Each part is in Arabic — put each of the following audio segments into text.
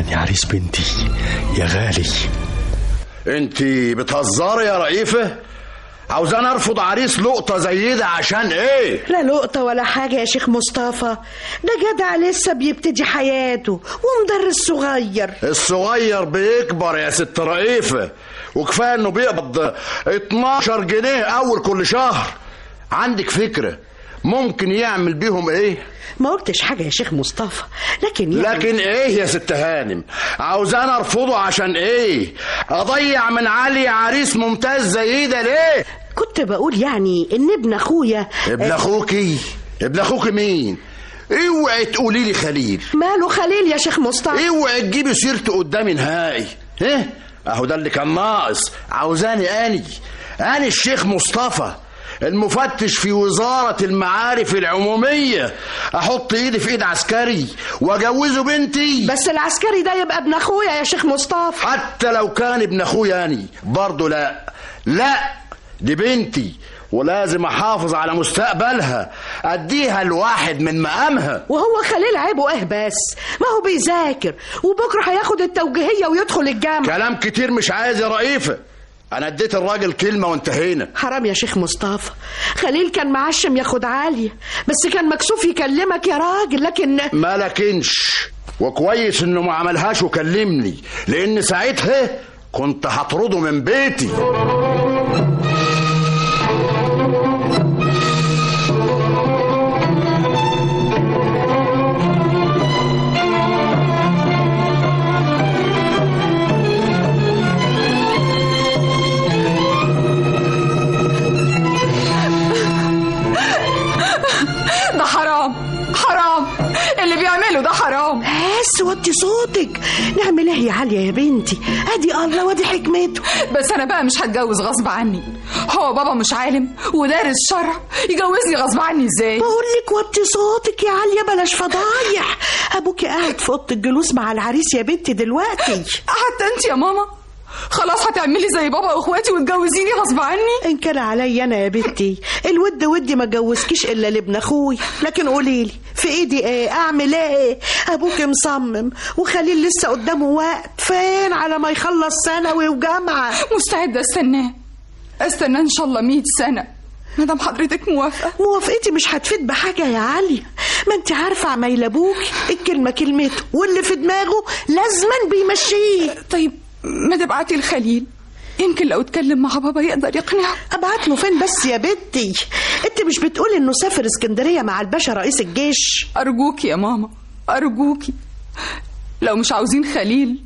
اهلا يا عريس بنتي يا غالي. انت بتهزري يا رئيفه؟ عاوزان ارفض عريس لقطه زي ده عشان ايه؟ لا لقطه ولا حاجه يا شيخ مصطفى، ده جدع لسه بيبتدي حياته ومدرس صغير. الصغير بيكبر يا ست رئيفه، وكفايه انه بيقبض 12 جنيه اول كل شهر. عندك فكره ممكن يعمل بيهم ايه؟ ما قلتش حاجه يا شيخ مصطفى، لكن ايه يا ست هانم؟ عاوزان ارفضه عشان ايه؟ اضيع من علي عريس ممتاز زي ده ليه؟ كنت بقول يعني ان ابن اخويا. ابن اخوكي؟ ابن اخوكي مين؟ اوعي تقولي لي خليل. ماله خليل يا شيخ مصطفى؟ اوعي تجيبي سيرته قدامي نهائي. ايه اهو ده اللي كان ناقص. عاوزاني اني الشيخ مصطفى المفتش في وزارة المعارف العمومية احط ايدي في ايد عسكري واجوزه بنتي؟ بس العسكري ده يبقى ابن اخويا يا شيخ مصطفى. حتى لو كان ابن اخويا اني برضه لا دي بنتي، ولازم احافظ على مستقبلها، اديها الواحد من مقامها. وهو خليل عيبه ايه بس؟ ما هو بيذاكر وبكره هياخد التوجيهية ويدخل الجامعة. كلام كتير مش عايز يا رئيفة، انا اديت الراجل كلمة وانتهينا. حرام يا شيخ مصطفى، خليل كان معشم ياخد عالية بس كان مكسوف يكلمك يا راجل. ما لكنش، وكويس انه ما عملهاش وكلمني، لان ساعتها كنت هطرده من بيتي. ده حرام اللي بيعمله، ده حرام. بس وطي صوتك. نعمل ايه يا عالية يا بنتي؟ ادي الله وادي حكمته. بس انا بقى مش هتجوز غصب عني. هو بابا مش عالم ودارس شرع، يجوزني غصب عني ازاي؟ بقول لك وطي صوتك يا عالية، بلاش فضايح. ابوكي قاعد في اوضه الجلوس مع العريس يا بنتي دلوقتي. حتى انت يا ماما خلاص هتعملي زي بابا واخواتي وتجوزيني غصب عني؟ ان كان عليا انا يا بنتي الود ودي ما اتجوزكيش الا لابن اخوي، لكن قوليلي في ايدي ايه؟ اعمل ايه؟ ابوك مصمم وخليل لسه قدامه وقت، فين على ما يخلص ثانوي وجامعه. مستعده استنى ان شاء الله 100 سنه مادام حضرتك موافقه. موافقتي مش هتفيد بحاجه يا علي، ما انت عارفه عمايل ابوكي الكلمه كلمته واللي في دماغه لازما بيمشيه. طيب ما تبعتي الخليل، يمكن لو اتكلم مع بابا يقدر يقنعه. ابعت له فين بس يا بنتي؟ انت مش بتقولي انه سافر اسكندريه مع الباشا رئيس الجيش؟ ارجوكي يا ماما ارجوكي، لو مش عاوزين خليل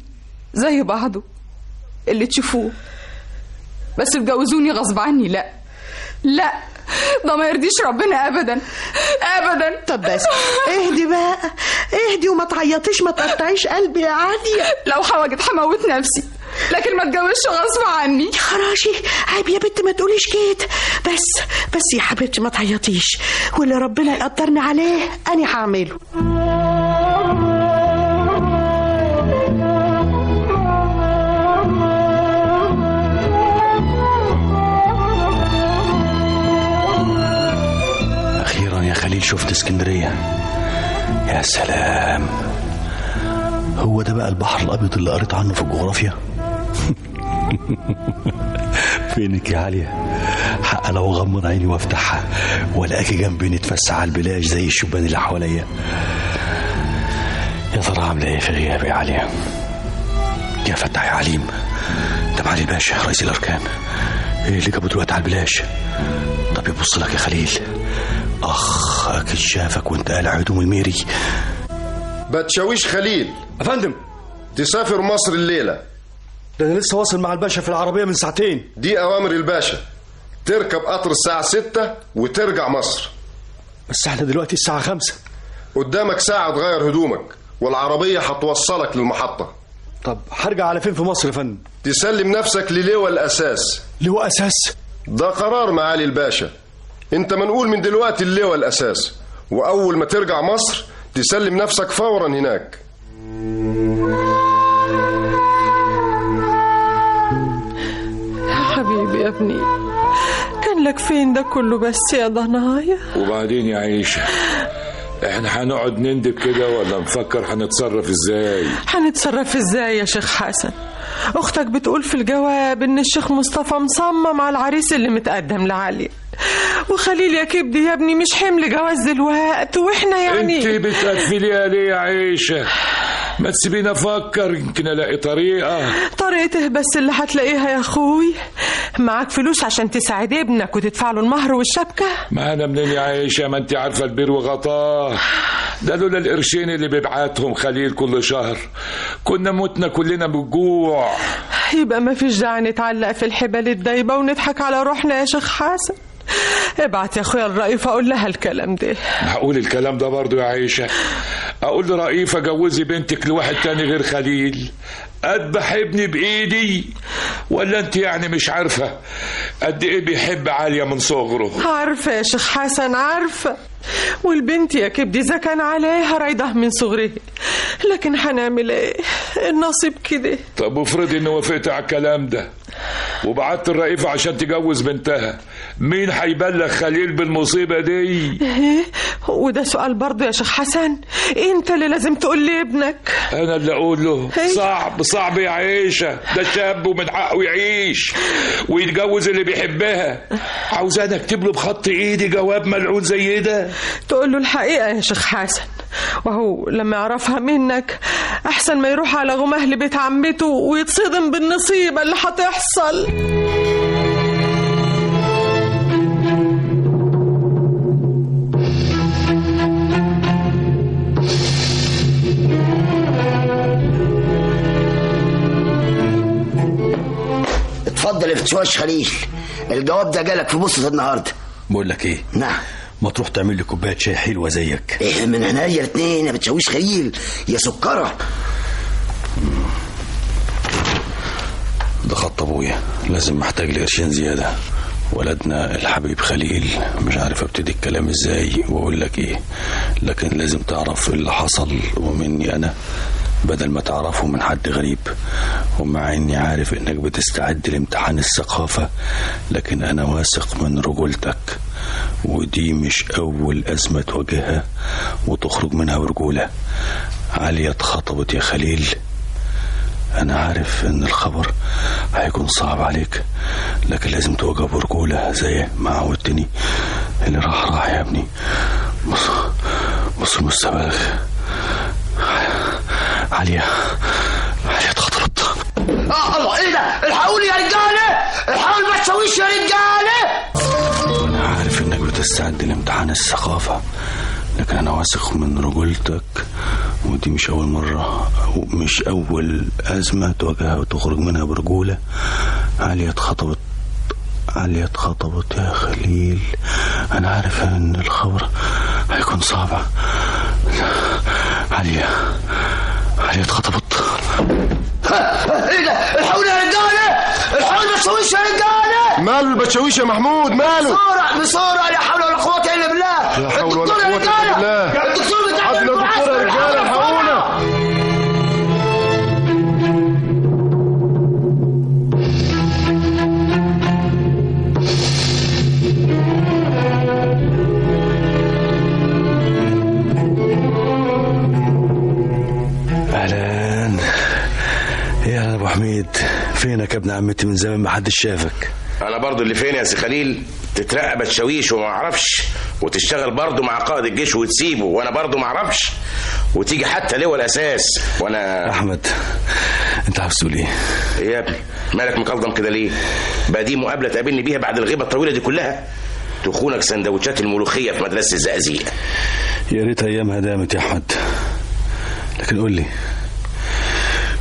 زي بعضه اللي تشوفوه، بس تجوزوني غصب عني. لا ده ما يرضيش ربنا ابدا. طب بس اهدي بقى، اهدي وما تعيطيش، ما تقطعيش قلبي يا عالية. لو حوجت هموت نفسي، لكن ما اتجوزش غصب عني. يا خراشي عيب يا بنت ما تقوليش كده. بس يا حبيبتي ما تعيطيش، واللي ربنا يقدرني عليه انا هعمله. خليل شفت اسكندرية، يا سلام، هو ده بقى البحر الأبيض اللي قريت عنه في الجغرافيا. فينك يا عالية؟ حق لو غمض عيني وافتحها ولاقي جنبي نتفسح على البلاج زي الشبان اللي حواليا. يا ترى عامله ايه في غيابي يا عالية؟ يا فتح يا عليم، ده معالي الباشا رئيس الأركان، ايه اللي جابه دلوقتي على البلاج؟ طب يبص لك يا خليل، اخ اكيد شافك وانت قالع هدوم الميري. بتشاويش خليل افندم، تسافر مصر الليله. ده انا لسه واصل مع الباشا في العربيه من ساعتين. دي اوامر الباشا، تركب قطر الساعه 6 وترجع مصر. بس احنا دلوقتي الساعه 5. قدامك ساعه تغير هدومك والعربيه هتوصلك للمحطه. طب هرجع على فين في مصر يا فندم؟ تسلم نفسك للواء الاساس. لواء اساس؟ ده قرار معالي الباشا، انت منقول من دلوقتي اللواء الاساس، واول ما ترجع مصر تسلم نفسك فورا هناك. حبيبي يا ابني، كان لك فين ده كله بس يا ضنايا؟ وبعدين يا عيشة احنا هنقعد نندب كده ولا نفكر هنتصرف ازاي؟ هنتصرف ازاي يا شيخ حسن؟ اختك بتقول في الجواب ان الشيخ مصطفى مصمم على العريس اللي متقدم لعلي، وخليل يا كبدي يا ابني مش حمل جواز دلوقتي، واحنا يعني انت بتقفليها ليه يا عيشة؟ ما تسيبينا افكر، يمكن الاقي طريقته بس اللي هتلاقيها يا اخوي. معاك فلوس عشان تساعد ابنك وتدفع له المهر والشبكه؟ معانا منين يا عيشة؟ ما انت عارفه البير وغطاه، ده لولا القرشين اللي بيبعتهم خليل كل شهر كنا متنا كلنا بالجوع. يبقى ما فيش داعي نتعلق في الحبال الدايبه ونضحك على روحنا يا شيخ حسن. ابعت يا اخويا الرئيفه اقول لها الكلام ده. هقول الكلام ده برضو يا عيشة؟ اقول لرئيفه جوزي بنتك لواحد تاني غير خليل اذبح ابني بايدي؟ ولا انت يعني مش عارفه قد ايه بيحب عاليه من صغره؟ عارفه يا شيخ حسن عارفه، والبنت يا كبدي اذا كان عليها رايده من صغرها، لكن هنعمل ايه؟ النصيب كده. طب افرضي اني وافقت على الكلام ده وبعت الرئيفه عشان تجوز بنتها، مين هيبلغ خليل بالمصيبه دي؟ وده سؤال برضه يا شيخ حسن، انت اللي لازم تقول لابنك. انا اللي اقول له؟ صعب يا عيشه، ده شاب ومن حقه يعيش ويتجوز اللي بيحبها. عاوزاني اكتب له بخط ايدي جواب ملعون زي ده؟ تقول له الحقيقه يا شيخ حسن، وهو لما يعرفها منك احسن ما يروح على غماه لبيت عمته ويتصدم بالنصيبه اللي هتحصل. اتفضل يا فتشواش خليل، الجواب ده جالك في بوسطة النهارده. بقول لك ايه؟ نعم. ما تروح تعمل لي كوبايه شاي حلوه زيك. ايه من عينيا الاثنين يا بتشويش خليل يا سكره. ده خط ابويا، لازم محتاج لقرشين زياده. ولدنا الحبيب خليل مش عارف ابتدي الكلام ازاي واقول لك ايه، لكن لازم تعرف اللي حصل ومني انا بدل ما تعرفه من حد غريب. ومع اني عارف انك بتستعد لامتحان الثقافة، لكن انا واثق من رجولتك، ودي مش اول ازمة تواجهها وتخرج منها برجولة. عليا اتخطبت يا خليل. انا عارف ان الخبر هيكون صعب عليك، لكن لازم تواجه برجولة زي ما عودتني. اللي راح يا ابني. بص مستقبلك. عليا اتخطبت. الله، ايه ده؟ الحقوني يا رجاله، الحقوني ما تسويش يا رجاله. انا عارف انك بتستعد لامتحان الثقافة، لكن انا واثق من رجولتك، ودي مش اول مرة او مش اول ازمة تواجهها وتخرج منها برجولة. عليا اتخطبت يا خليل. انا عارف ان الخبر هيكون صعب. عليا اتخطبت. ايه ده؟ الحقوني يا رجاله، الحقوني ما تسويش يا رجاله. ماله البتشاويش يا محمود؟ ماله؟ بسرعه، لا حول ولا قوه الا بالله. لا حول ولا قوه الا بالله. الدكتور بتاعنا، الدكتور يا رجاله الحقونا. اهلا يا ابو حميد، فينك يا ابن عمتي؟ من زمان ما حدش شافك. انا برضو اللي فين يا سي خليل؟ تترقى بتشويش وما اعرفش، وتشتغل برضو مع قائد الجيش وتسيبه وانا برضو ما اعرفش، وتيجي حتى لواء الاساس وانا. احمد انت عاوز تقول ايه؟ ايه يا ابني مالك مكلضم كده ليه؟ بقى دي مقابله تقابلني بيها بعد الغيبه الطويله دي كلها؟ تخونك سندوتشات الملوخيه في مدرسه الزقازيق. يا ريت ايامها دامت يا احمد. لكن قول لي،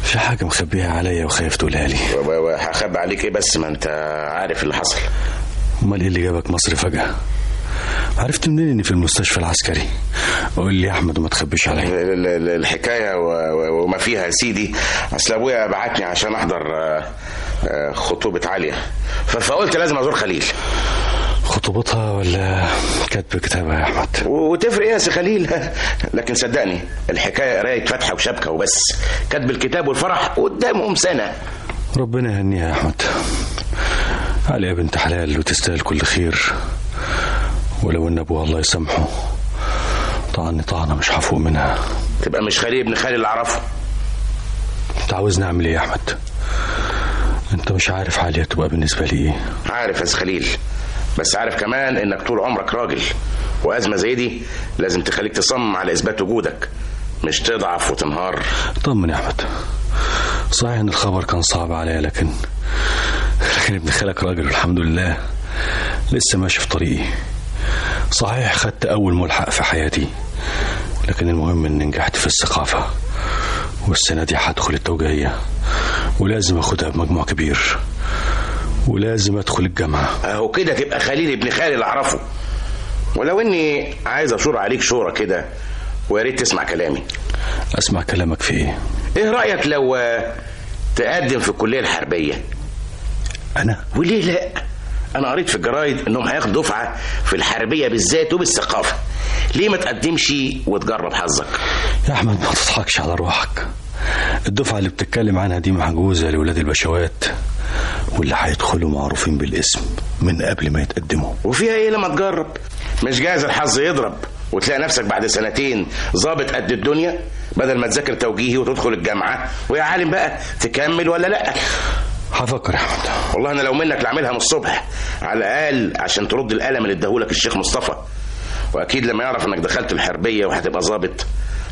في حاجه مخبيها عليا وخايف تقولها لي؟ هخبي عليك ايه بس؟ ما انت عارف اللي حصل. امال ايه اللي جابك مصر فجاه؟ عرفت منين اني في المستشفى العسكري؟ قول لي يا احمد وما تخبيش عليا. الحكايه وما فيها يا سيدي، اصل ابويا بعتني عشان احضر خطوبه عاليه، فقلت لازم ازور خليل. خطوبتها ولا كاتب كتابها يا احمد؟ وتفرق ايه يا سي خليل؟ لكن صدقني الحكايه قرايه فتحه وشبكه وبس، كاتب الكتاب والفرح قدامهم سنه. ربنا يهنيها يا احمد. عليا بنت حلال وتستاهل كل خير، ولو ان ابوها الله يسامحه طعنة مش هفوق منها. تبقى مش خليل ابن خالي اللي اعرفه. انت عاوزني اعمل ايه يا احمد؟ انت مش عارف حالي تبقى بالنسبه لي ايه. عارف يا خليل، بس عارف كمان انك طول عمرك راجل، وازمه زي دي لازم تخليك تصمم على اثبات وجودك، مش تضعف وتنهار. طمن يا احمد، صحيح ان الخبر كان صعب عليا، لكن ابن خالك راجل الحمد لله، لسه ماشي في طريقي. صحيح خدت اول ملحق في حياتي، لكن المهم اني نجحت في الثقافه، والسنه دي هدخل التوجيهيه، ولازم اخدها بمجموع كبير، ولازم ادخل الجامعه. اهو كده تبقى خليل ابن خالي اللي اعرفه. ولو اني عايز اشور عليك شوره كده، ويا ريت تسمع كلامي. اسمع كلامك في ايه؟ ايه رايك لو تقدم في الكليه الحربيه؟ انا؟ وليه لا؟ انا قريت في الجرايد انهم هياخدوا دفعه في الحربيه بالذات وبالثقافه. ليه ما تقدمش وتجرب حظك؟ يا احمد ما تضحكش على روحك. الدفعه اللي بتتكلم عنها دي محجوزه لولاد البشوات، واللي هيدخلوا معروفين بالاسم من قبل ما يتقدموا. وفيها ايه لما تجرب؟ مش جايز الحظ يضرب وتلاقي نفسك بعد سنتين ظابط قد الدنيا، بدل ما تذاكر توجيهي وتدخل الجامعه ويا عالم بقى تكمل ولا لا؟ هفكر يا احمد. والله انا لو منك لعملها من الصبح على الاقل عشان ترد القلم اللي اداهولك الشيخ مصطفى. واكيد لما يعرف انك دخلت الحربيه وهتبقى ظابط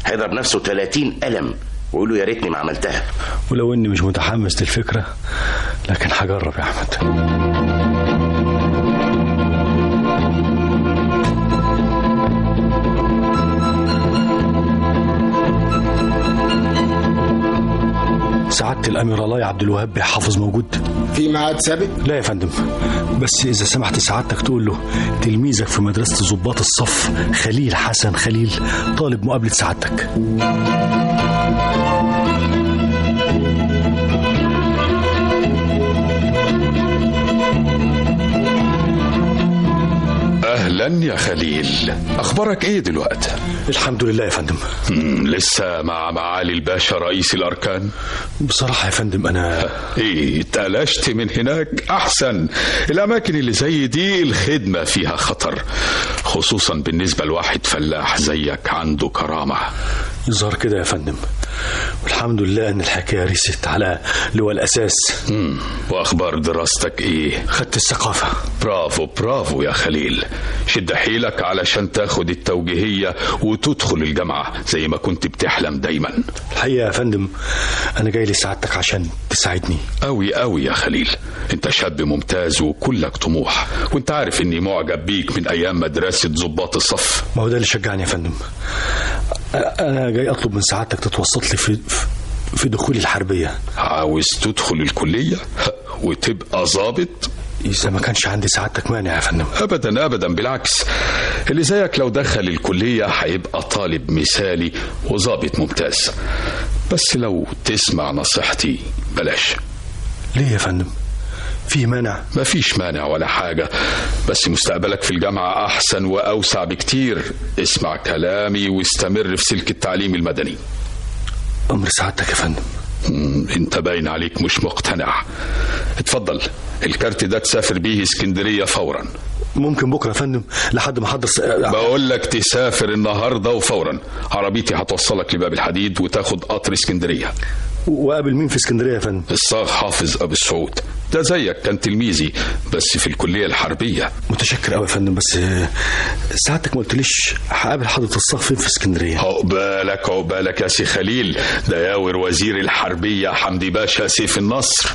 هيضرب نفسه 30 قلم ويقول له يا ريتني ما عملتها. ولو اني مش متحمس للفكره، لكن هجرب يا احمد. سعادة الأمير الله عبد الوهاب حافظ موجود؟ في ميعاد سابق؟ لا يا فندم، بس إذا سمحت سعادتك تقول له تلميذك في مدرسة ضباط الصف خليل حسن خليل طالب مقابلة سعادتك. أهلا يا خليل، أخبارك إيه دلوقتي؟ الحمد لله يا فندم. لسه مع معالي الباشا رئيس الأركان؟ بصراحة يا فندم أنا إيه اتقلشت من هناك؟ أحسن. الأماكن اللي زي دي الخدمة فيها خطر، خصوصا بالنسبة لواحد فلاح زيك عنده كرامة. يظهر كده يا فندم، والحمد لله ان الحكايه رست على لواء الاساس. واخبار دراستك ايه؟ خدت الثقافه. برافو برافو يا خليل، شد حيلك علشان تاخد التوجيهيه وتدخل الجامعه زي ما كنت بتحلم دايما. الحقيقه يا فندم انا جاي لسعادتك عشان تساعدني. قوي قوي يا خليل، انت شاب ممتاز وكلك طموح، وانت عارف اني معجب بيك من ايام مدرسه ضباط الصف. ما هو ده اللي شجعني يا فندم. أنا جاي أطلب من سعادتك تتوسط لي في دخول الحربية. عاوز تدخل الكلية وتبقى ضابط؟ إذا ما كانش عندي سعادتك مانع يا فندم. أبدا أبدا، بالعكس، اللي زيك لو دخل الكلية هيبقى طالب مثالي وضابط ممتاز. بس لو تسمع نصيحتي بلاش. ليه يا فندم؟ في مانع؟ مفيش مانع ولا حاجة، بس مستقبلك في الجامعة أحسن وأوسع بكتير. اسمع كلامي واستمر في سلك التعليم المدني. أمر سعادتك يا فندم. انت باين عليك مش مقتنع. اتفضل، الكارت ده تسافر بيه اسكندرية فورا. ممكن بكرة يا فندم لحد ما احضر بقول لك تسافر النهاردة وفورا. عربيتي هتوصلك لباب الحديد وتاخد قطر اسكندرية. وقابل مين في اسكندرية يا فندم؟ الصاغ حافظ أبو السعود، ده زيك كان تلميذي بس في الكلية الحربية. متشكر قوي يا فندم، بس ساعتك ما قلتليش هقابل حضرة الصاغ فين في اسكندرية؟ عقبالك عقبالك يا سي خليل، ده ياور وزير الحربية حمدي باشا سيف النصر.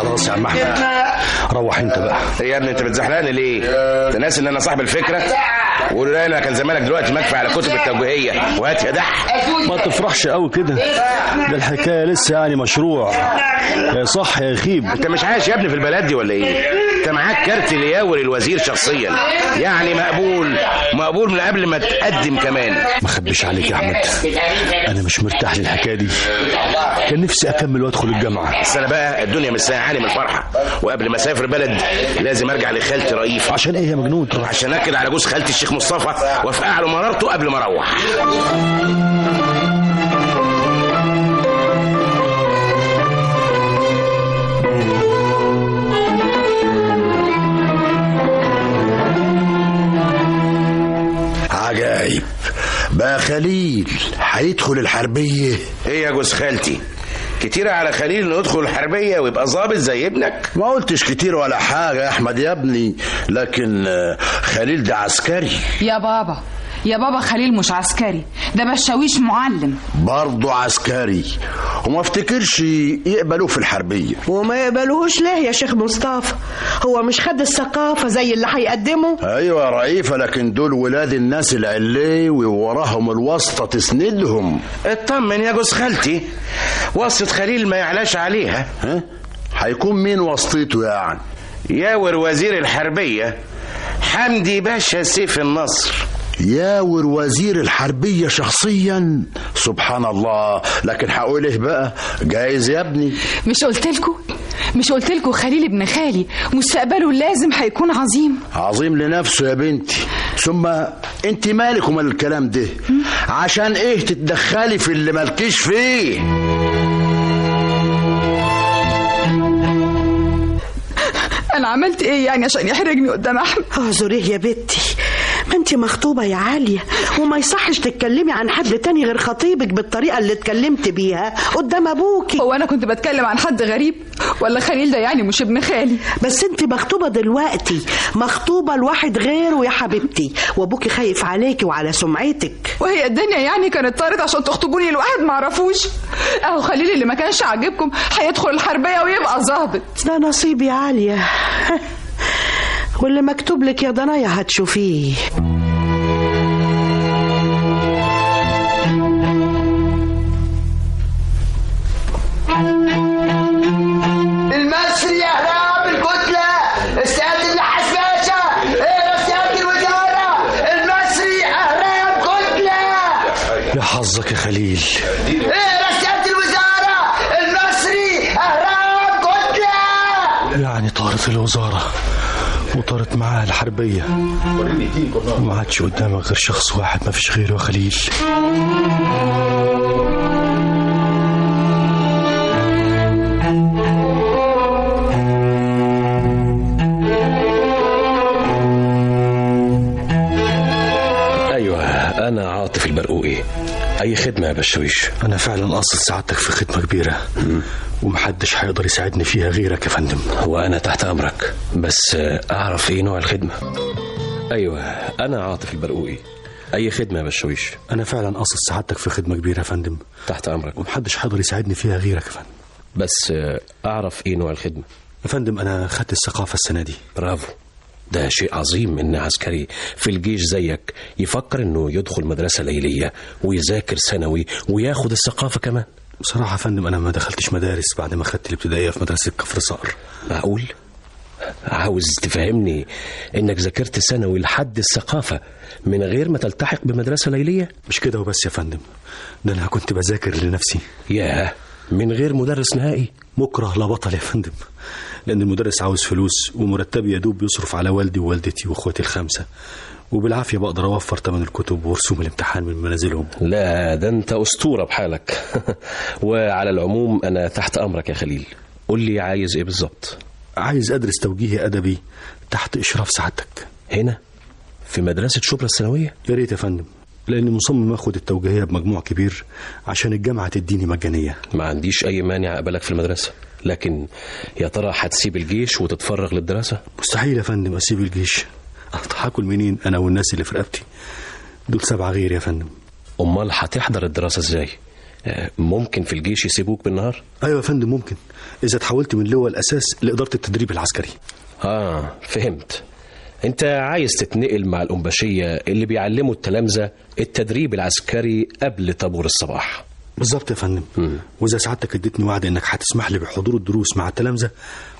خلاص يا عم احمد، روح انت بقى. يا ابني انت بتزحلقني ليه؟ انت ناسي ان انا صاحب الفكره؟ وقول لا انا كان زمانك دلوقتي مكفي على كتب التوجيهيه. وهات يا دح. ما تفرحش قوي كده، ده الحكايه لسه يعني مشروع. يا صح يا خيب. انت مش عايش يا ابني في البلد دي ولا ايه؟ انت معاك كارت لياور الوزير شخصيا، يعني مقبول من قبل ما تقدم كمان. ما اخبيش عليك يا احمد، انا مش مرتاح للحكايه دي. كان نفسي اكمل وادخل الجامعه، بس انا بقى الدنيا مش سايعاني من الفرحه، وقبل ما اسافر بلد لازم ارجع لخالتي رئيف. عشان ايه يا مجنون؟ عشان اكد على جوز خالتي الشيخ مصطفى وافقع له مرارته قبل ما اروح. بقى خليل هيدخل الحربية؟ ايه يا جوز خالتي، كتير على خليل انه يدخل الحربية ويبقى ظابط زي ابنك؟ ما قلتش كتير ولا حاجة يا احمد يا ابني، لكن خليل ده عسكري. يا بابا خليل مش عسكري، ده بشاويش معلم. برضه عسكري، وما افتكرش يقبلوه في الحربية. وما يقبلوهوش ليه يا شيخ مصطفى؟ هو مش خد الثقافة زي اللي هيقدمه؟ ايوه يا رئيفة، لكن دول ولاد الناس العليوي ووراهم الواسطة تسندهم. اطمن يا جوز خالتي، واسطة خليل ما يعلاش عليها. ها؟ هيكون مين واسطته يعني؟ ياور وزير الحربية حمدي باشا سيف النصر. ياور وزير الحربية شخصيا؟ سبحان الله. لكن هقول ايه بقى؟ جايز يا ابني. مش قلتلكوا خليل ابن خالي مستقبله لازم هيكون عظيم لنفسه يا بنتي. ثم انت مالك ومال الكلام ده؟ عشان ايه تتدخلي في اللي مالكيش فيه؟ انا عملت ايه يعني عشان يحرجني قدام احمد؟ اعذريه يا بنتي، ما انت مخطوبة يا عالية، وما يصحش تتكلمي عن حد تاني غير خطيبك بالطريقة اللي اتكلمت بيها قدام ابوكي. هو انا كنت بتكلم عن حد غريب ولا خليل ده يعني مش ابن خالي؟ بس انت مخطوبة دلوقتي، مخطوبة لواحد غيره يا حبيبتي، وابوكي خايف عليكي وعلى سمعتك. وهي الدنيا يعني كانت طارت عشان تخطبوني لواحد معرفوش؟ اهو خليل اللي ما كانش عاجبكم هيدخل الحربية ويبقى ظابط. ده نصيب يا عالية، واللي مكتوب لك يا ضنايا هتشوفيه. المصري يا هراب الكتلة، استاذ النحاس باشا، ايه رسالة الوزارة؟ المصري هراب كتلة. يا حظك يا خليل. ايه رسالة الوزارة؟ المصري هراب كتلة. يعني طارت الوزارة وطارت معاها الحربية، وما عادش قدامك غير شخص واحد ما فيش غيره يا خليل. ايوه انا عاطف البرقوقي. اي خدمة يا بشويش؟ انا فعلا قاصد سعادتك في خدمة كبيرة ومحدش هيقدر يساعدني فيها غيرك يا فندم. وانا تحت امرك، بس اعرف ايه نوع الخدمة؟ ايوه انا عاطف البرقوقي. اي خدمة يا بشويش؟ انا فعلا قاصد سعادتك في خدمة كبيرة يا فندم. تحت امرك، ومحدش هيقدر يساعدني فيها غيرك يا فندم. بس اعرف ايه نوع الخدمة؟ يا فندم انا خدت الثقافة السنة دي. برافو، ده شيء عظيم ان عسكري في الجيش زيك يفكر انه يدخل مدرسة ليلية ويذاكر ثانوي وياخد الثقافة كمان. بصراحة يا فندم انا ما دخلتش مدارس بعد ما خدت الابتدائية في مدرسة كفر صقر. معقول؟ عاوز تفهمني انك ذاكرت ثانوي لحد الثقافة من غير ما تلتحق بمدرسة ليلية؟ مش كده وبس يا فندم، ده انا كنت بذاكر لنفسي. ياه، من غير مدرس نهائي؟ مكره لا بطل يا فندم، لأن المدرس عاوز فلوس ومرتبي يدوب يصرف على والدي ووالدتي وأخواتي الخمسة، وبالعافية بقدر أوفر ثمن الكتب ورسوم الامتحان من منازلهم. لا ده أنت أسطورة بحالك. وعلى العموم أنا تحت أمرك يا خليل. قل لي عايز إيه بالظبط؟ عايز أدرس توجيهي أدبي تحت إشراف سعادتك. هنا في مدرسة شبرا الثانوية؟ يا ريت يا فندم، لأني مصمم أخد التوجيهية بمجموع كبير عشان الجامعة تديني مجانية. ما عنديش أي مانع أقبلك في المدرسة، لكن يا ترى هتسيب الجيش وتتفرغ للدراسة؟ مستحيل يا فندم أسيب الجيش. هاكل منين أنا والناس اللي في رقبتي؟ دول 7 غير يا فندم. أمال هتحضر الدراسة إزاي؟ ممكن في الجيش يسيبوك بالنهار؟ أيوة يا فندم ممكن، إذا تحولت من لواء الأساس لإدارة التدريب العسكري. فهمت. انت عايز تتنقل مع الأنباشية اللي بيعلموا التلامذة التدريب العسكري قبل طابور الصباح. بالظبط يا فندم. وإذا سعادتك اديتني وعد انك هتسمح لي بحضور الدروس مع التلامذة،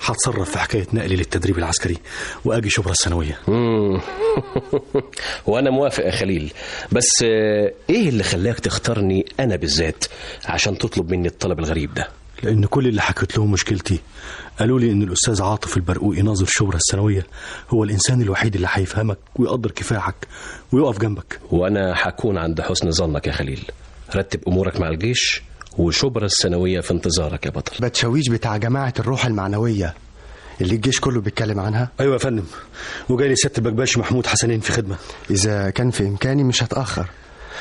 هتصرف في حكاية نقلي للتدريب العسكري واجي شبرا الثانوية. وانا موافق يا خليل، بس ايه اللي خلاك تختارني انا بالذات عشان تطلب مني الطلب الغريب ده؟ لأن كل اللي حكيت لهم مشكلتي قالوا لي إن الأستاذ عاطف البرقوقي ناظر شبرا الثانوية هو الإنسان الوحيد اللي هيفهمك ويقدر كفاحك ويقف جنبك. وأنا هكون عند حسن ظنك يا خليل. رتب أمورك مع الجيش وشبرا الثانوية في انتظارك يا بطل. بتشويش بتاع جماعة الروح المعنوية اللي الجيش كله بيتكلم عنها؟ أيوة يا فندم، وجاي لي سيادة البكباش محمود حسنين في خدمة. إذا كان في إمكاني مش هتأخر،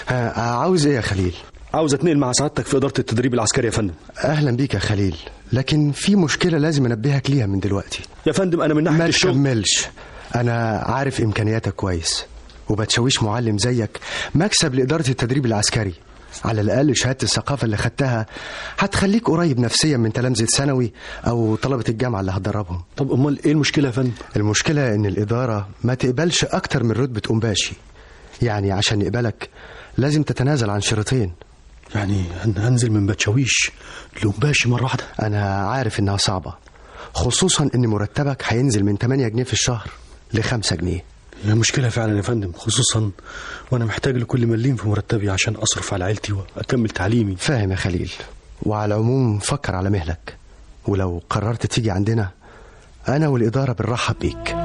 عاوز ايه يا خليل؟ عاوز اتنقل مع سعادتك في إدارة التدريب العسكري يا فندم. اهلا بيك يا خليل، لكن في مشكلة لازم انبهك ليها من دلوقتي. يا فندم انا من ناحية الشغل ما تكملش، انا عارف امكانياتك كويس، وبتشويش معلم زيك مكسب لإدارة التدريب العسكري. على الأقل شهادة الثقافة اللي خدتها هتخليك قريب نفسيا من تلامذة ثانوي أو طلبة الجامعة اللي هتدربهم. طب أمال إيه المشكلة يا فندم؟ المشكلة إن الإدارة ما تقبلش أكتر من رتبة أنباشي، يعني عشان نقبلك لازم تتنازل عن شريطين. يعني هنزل من بتشويش لأنباشي مرة واحدة؟ أنا عارف إنها صعبة، خصوصا إن مرتبك هينزل من 8 جنيه في الشهر ل5 جنيه. هي مشكلة فعلا يا فندم، خصوصا وانا محتاج لكل مليم في مرتبي عشان اصرف على عيلتي واكمل تعليمي. فاهم يا خليل، وعلى العموم فكر على مهلك، ولو قررت تيجي عندنا انا والإدارة بنرحب بيك.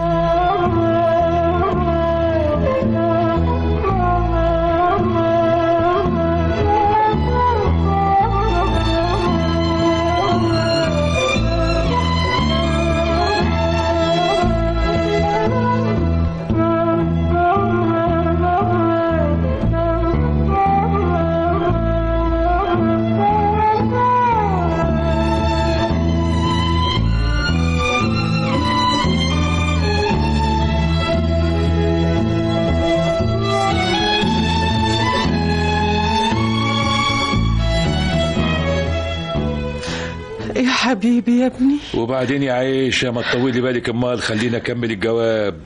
يا حبيبي يا ابني. وبعدين يا عيشة ما تطولي بالك، امال خلينا اكمل الجواب.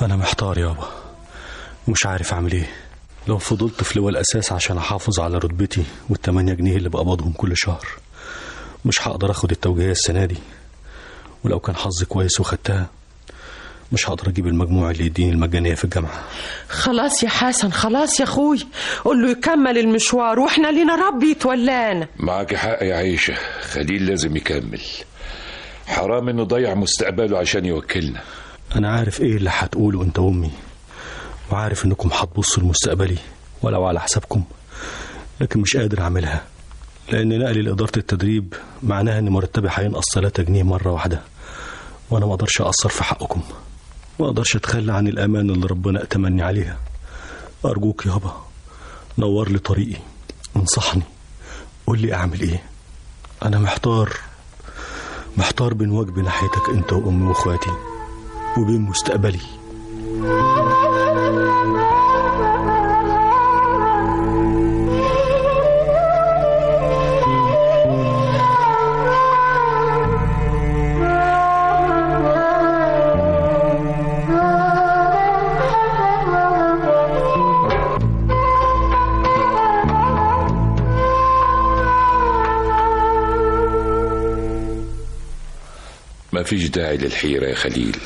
انا محتار يابا ومش عارف اعمل ايه. لو فضلت في لواء الاساس عشان احافظ على رتبتي وال8 جنيه اللي بقبضهم كل شهر، مش هقدر اخد التوجيهية السنة دي، ولو كان حظي كويس وخدتها مش هقدر اجيب المجموع اللي يديني المجانية في الجامعة. خلاص يا حسن، خلاص يا اخوي، قول له يكمل المشوار واحنا لينا رب يتولانا. معاك حق يا عيشة، خليل لازم يكمل، حرام انه ضيع مستقبله عشان يوكلنا. انا عارف ايه اللي هتقوله انت وامي، وعارف انكم هتبصوا لمستقبلي ولو على حسابكم، لكن مش قادر اعملها، لان نقلي لإدارة التدريب معناها ان مرتبي هينقص 3 جنيه مرة واحدة، وانا ما اقدرش اقصر في حقكم، ما اقدرش اتخلى عن الامان اللي ربنا اتمني عليها. ارجوك يابا نور لي طريقي، انصحني، قول لي اعمل ايه. انا محتار بين واجبي ناحيتك انت وامي واخواتي وبين مستقبلي. ما فيش داعي للحيرة يا خليل،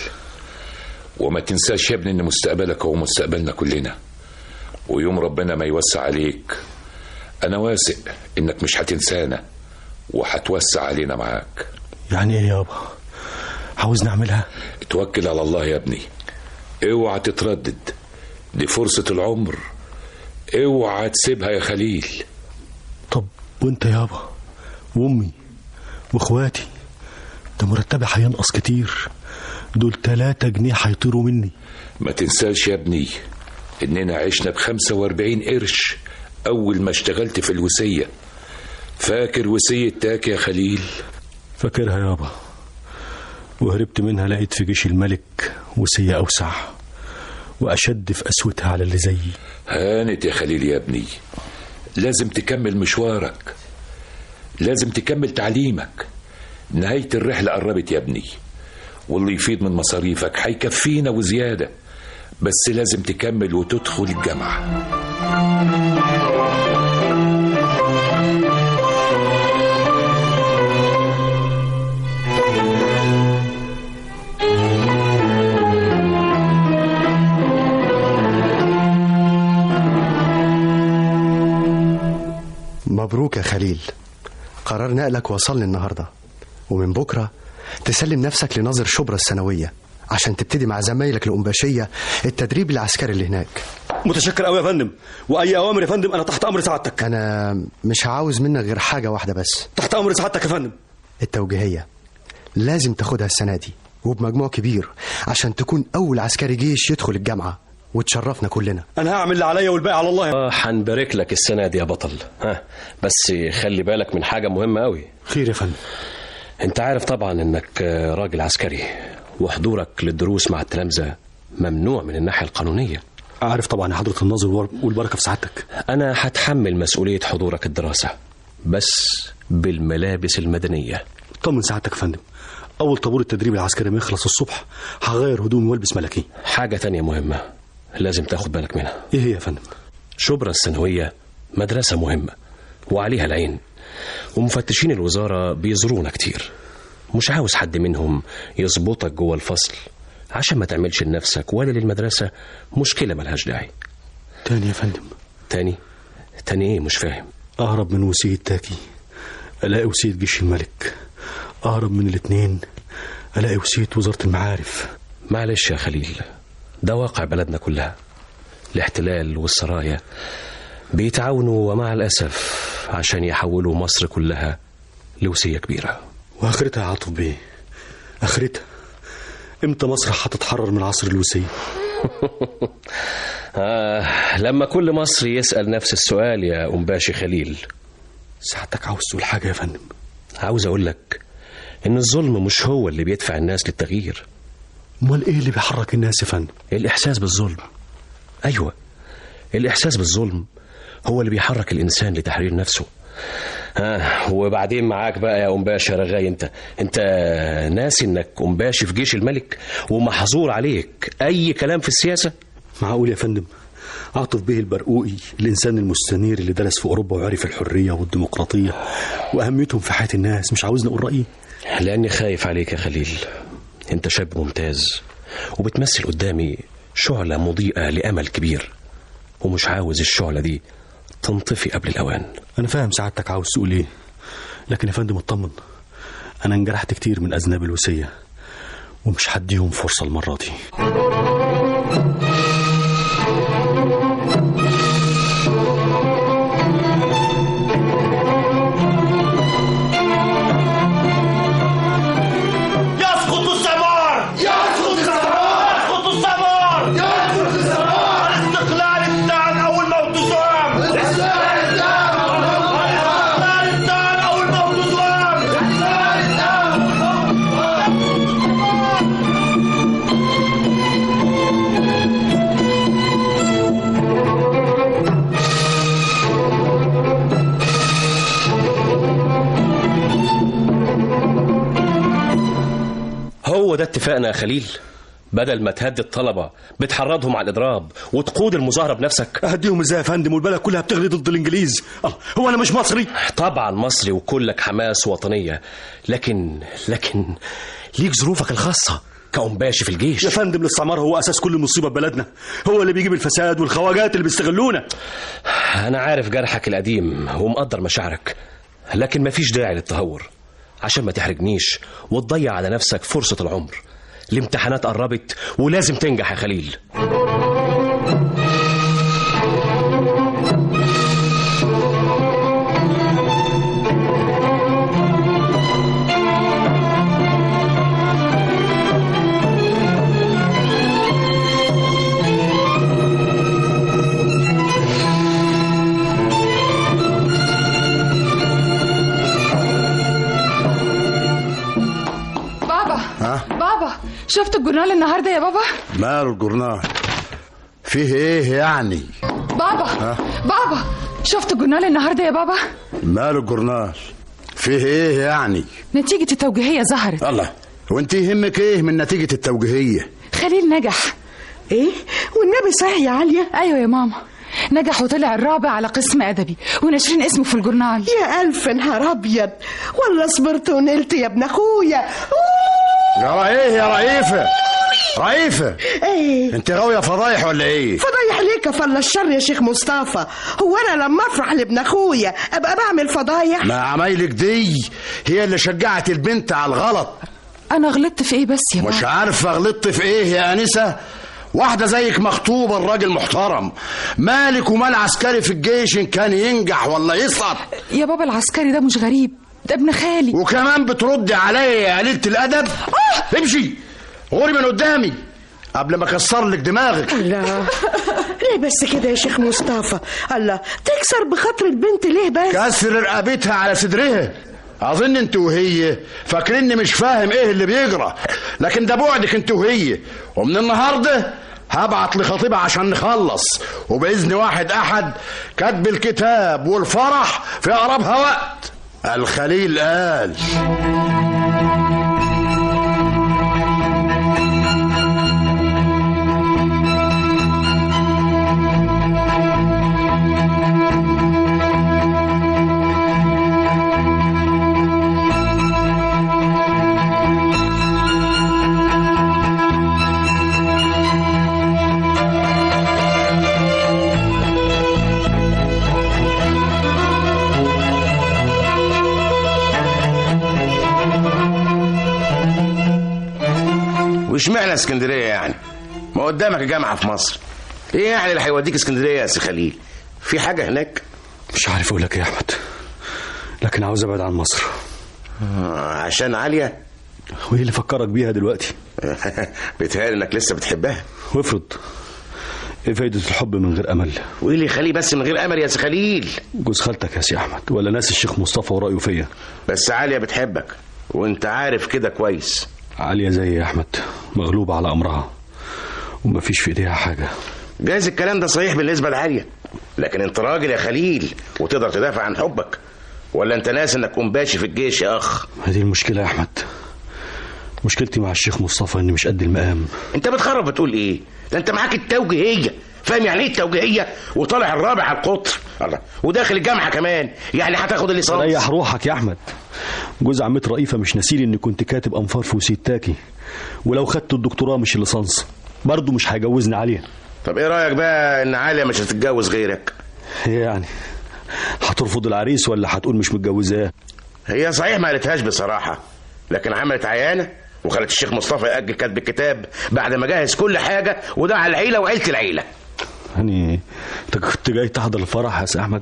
وما تنساش يا ابني ان مستقبلك هو مستقبلنا كلنا، ويوم ربنا ما يوسع عليك انا واثق انك مش هتنسانا وهتوسع علينا معاك. يعني ايه يابا؟ عاوز نعملها؟ توكل على الله يا ابني، اوعى تتردد، دي فرصة العمر، اوعى تسيبها يا خليل. طب وانت يابا وامي واخواتي؟ ده مرتبي هينقص كتير، دول 3 جنيه هيطيروا مني. ما تنساش يا ابني اننا عشنا ب45 قرش اول ما اشتغلت في الوسية. فاكر وسية تاك يا خليل؟ فاكرها يابا، وهربت منها لقيت في جيش الملك وسية اوسع واشد في قسوتها على اللي زيي. هانت يا خليل يا ابني، لازم تكمل مشوارك، لازم تكمل تعليمك، نهاية الرحلة قربت يا ابني، واللي يفيد من مصاريفك هيكفينا وزيادة، بس لازم تكمل وتدخل الجامعة. مبروك يا خليل، قرار نقلك وصلني النهارده، ومن بكرة تسلم نفسك لناظر شبرا الثانوية عشان تبتدي مع زمايلك الأنباشية التدريب العسكري اللي هناك. متشكر قوي يا فندم، وأي أوامر يا فندم أنا تحت أمر سعادتك. أنا مش عاوز منك غير حاجة واحدة بس. تحت أمر سعادتك يا فندم. التوجيهية لازم تاخدها السنة دي وبمجموع كبير عشان تكون أول عسكري جيش يدخل الجامعة. وتشرفنا كلنا. انا هعمل اللي عليا والباقي على الله. هنبارك لك السنه دي يا بطل. بس خلي بالك من حاجه مهمه قوي. خير يا فندم؟ انت عارف طبعا انك راجل عسكري، وحضورك للدروس مع التلامذه ممنوع من الناحيه القانونيه. عارف طبعا يا حضره الناظر، والبركه في سعادتك. انا هتحمل مسؤوليه حضورك الدراسه، بس بالملابس المدنيه. طمن سعادتك يا فندم، اول طابور التدريب العسكري ما يخلص الصبح هغير هدومي والبس ملكي. حاجه تانية مهمه لازم تاخد بالك منها. ايه هي يا فندم؟ شبرا الثانويه مدرسه مهمه وعليها العين، ومفتشين الوزاره بيزورونا كتير. مش عاوز حد منهم يظبطك جوه الفصل عشان ما تعملش لنفسك ولا للمدرسه مشكله ملهاش داعي. تاني يا فندم؟ تاني ايه؟ مش فاهم. اهرب من وصيه تاكي الاقي وصيه جيش الملك، اهرب من الاتنين الاقي وصيه وزاره المعارف. معلش يا خليل، ده واقع بلدنا كلها. الاحتلال والسرايا بيتعاونوا ومع الاسف عشان يحولوا مصر كلها لوصيه كبيره. واخرتها يا عاطف بيه؟ اخرتها امتى مصر هتتحرر من عصر الوصيه؟ لما كل مصري يسأل نفس السؤال يا أمباشي خليل. ساعتك عاوز تقول حاجة يا فندم؟ عاوز أقول لك إن الظلم مش هو اللي بيدفع الناس للتغيير. امال إيه اللي بيحرك الناس يا فندم؟ الإحساس بالظلم. أيوة، الإحساس بالظلم هو اللي بيحرك الإنسان لتحرير نفسه. وبعدين معاك بقى يا أمباشي رغاي، انت ناسي انك أمباشي في جيش الملك ومحظور عليك اي كلام في السياسة؟ معقول يا فندم؟ عاطف بيه البرقوقي الإنسان المستنير اللي درس في أوروبا وعرف الحرية والديمقراطية وأهميتهم في حياة الناس مش عاوزني أقول رأيي؟ لأني خايف عليك يا خليل. انت شاب ممتاز وبتمثل قدامي شعلة مضيئة لأمل كبير، ومش عاوز الشعلة دي تنطفي قبل الأوان. أنا فاهم سعادتك عاوز تقول إيه، لكن يا فندم اطمن، أنا انجرحت كتير من أذناب الوصية ومش هديهم فرصة المرة دي. يسقط الثمار! يسقط الثمار! يسقط الثمار! يسقط الثمار! الاستقلال بتاعنا أول ما وتصام! الاستقلال بتاعنا أول ما وتصام! الاستقلال هو ده اتفاقنا يا خليل؟ بدل ما تهدي الطلبة بتحرضهم على الإضراب وتقود المظاهرة بنفسك. أهديهم إزاي يا فندم والبلد كلها بتغلي ضد الإنجليز؟ هو أنا مش مصري؟ طبعا مصري وكلك حماس وطنية، لكن ليك ظروفك الخاصة كأمباشي في الجيش. يا فندم الاستعمار هو أساس كل مصيبة ببلدنا، هو اللي بيجيب الفساد والخواجات اللي بيستغلونا. أنا عارف جرحك القديم ومقدر مشاعرك، لكن مفيش داعي للتهور عشان ما تحرجنيش وتضيع على نفسك فرصة العمر. الامتحانات قربت ولازم تنجح يا خليل. بابا شفت الجورنال النهارده يا بابا؟ ماله الجورنال؟ فيه ايه يعني؟ بابا شفت الجورنال النهارده يا بابا؟ ماله الجورنال؟ فيه ايه يعني؟ نتيجة التوجيهية ظهرت. الله، وانت يهمك ايه من نتيجة التوجيهية؟ خليل نجح. ايه؟ والنبي صحيح يا عالية؟ ايوه يا ماما، نجح وطلع الرابع على قسم أدبي وناشرين اسمه في الجورنال. يا ألف نهار أبيض، والله صبرت ونلت يا ابن أخويا. يا ايه يا رئيفة؟ رئيفة ايه؟ انت غاوية فضايح ولا ايه؟ فضايح ليك فلا الشر يا شيخ مصطفى؟ هو انا لما افرح لابن اخويا ابقى بعمل فضايح؟ ما عمايلك دي هي اللي شجعت البنت على الغلط. انا غلطت في ايه بس يا بابا؟ مش عارفة غلطت في ايه يا انسة؟ واحدة زيك مخطوبة الراجل محترم، مالك ومال عسكري في الجيش ان كان ينجح ولا يسقط. يا بابا العسكري ده مش غريب، ده ابن خالي. وكمان بتردي عليا يا قليلة الادب؟ امشي غوري من قدامي. قبل ما اكسر لك دماغك. لا ليه بس كده يا شيخ مصطفى؟ الله، تكسر بخاطر البنت ليه بس؟ كسر رقبتها على صدرها. اظن انت وهي فاكريني مش فاهم ايه اللي بيجرى، لكن ده بعدك انت وهي. ومن النهارده هبعت لخطيبها عشان نخلص، وباذن واحد احد كتب الكتاب والفرح في اقربها وقت. الخليل قال. وش معنى اسكندريه يعني؟ ما قدامك جامعه في مصر، ايه يعني اللي هيوديك اسكندريه يا سي خليل؟ في حاجه هناك؟ مش عارف اقول لك ايه يا احمد، لكن عاوز ابعد عن مصر. عشان عاليه؟ وايه اللي فكرك بيها دلوقتي؟ بيتهيألي انك لسه بتحبها. وافرض، ايه فايده الحب من غير امل؟ وايه اللي يخليه بس من غير امل يا سي خليل؟ جوز خالتك يا سي احمد، ولا ناس الشيخ مصطفى ورايه فيا؟ بس عاليه بتحبك وانت عارف كده كويس. عاليه زي يا احمد، مغلوبه على امرها ومفيش في ايديها حاجه. جايز الكلام ده صحيح بالنسبه لعاليه، لكن انت راجل يا خليل وتقدر تدافع عن حبك، ولا انت ناس انك باشي في الجيش يا اخ؟ هذه المشكله يا احمد، مشكلتي مع الشيخ مصطفى اني مش قد المقام. انت بتخرب بتقول ايه؟ ده انت معاك التوجيهيه، فاهم يعني ايه التوجيهيه؟ وطالع الرابع على القطر الله، وداخل الجامعه كمان، يعني هتاخد الليسانس. ريح روحك يا احمد، جوز عمتي رئيفه مش ناسيلي اني كنت كاتب انفار في وسيتاكي، ولو خدت الدكتوراه مش الليسانس برضه مش هيجوزني عليها. طب ايه رايك بقى ان عاليه مش هتتجوز غيرك؟ هي يعني هترفض العريس ولا هتقول مش متجوزاه؟ هي صحيح ما قالتهاش بصراحه، لكن عملت عيانه وخلت الشيخ مصطفى يأجل كتب الكتاب بعد ما جهز كل حاجه، وده على العيله وعيله العيله. يعني انت كنت جاي تحضر الفرح يا سي احمد؟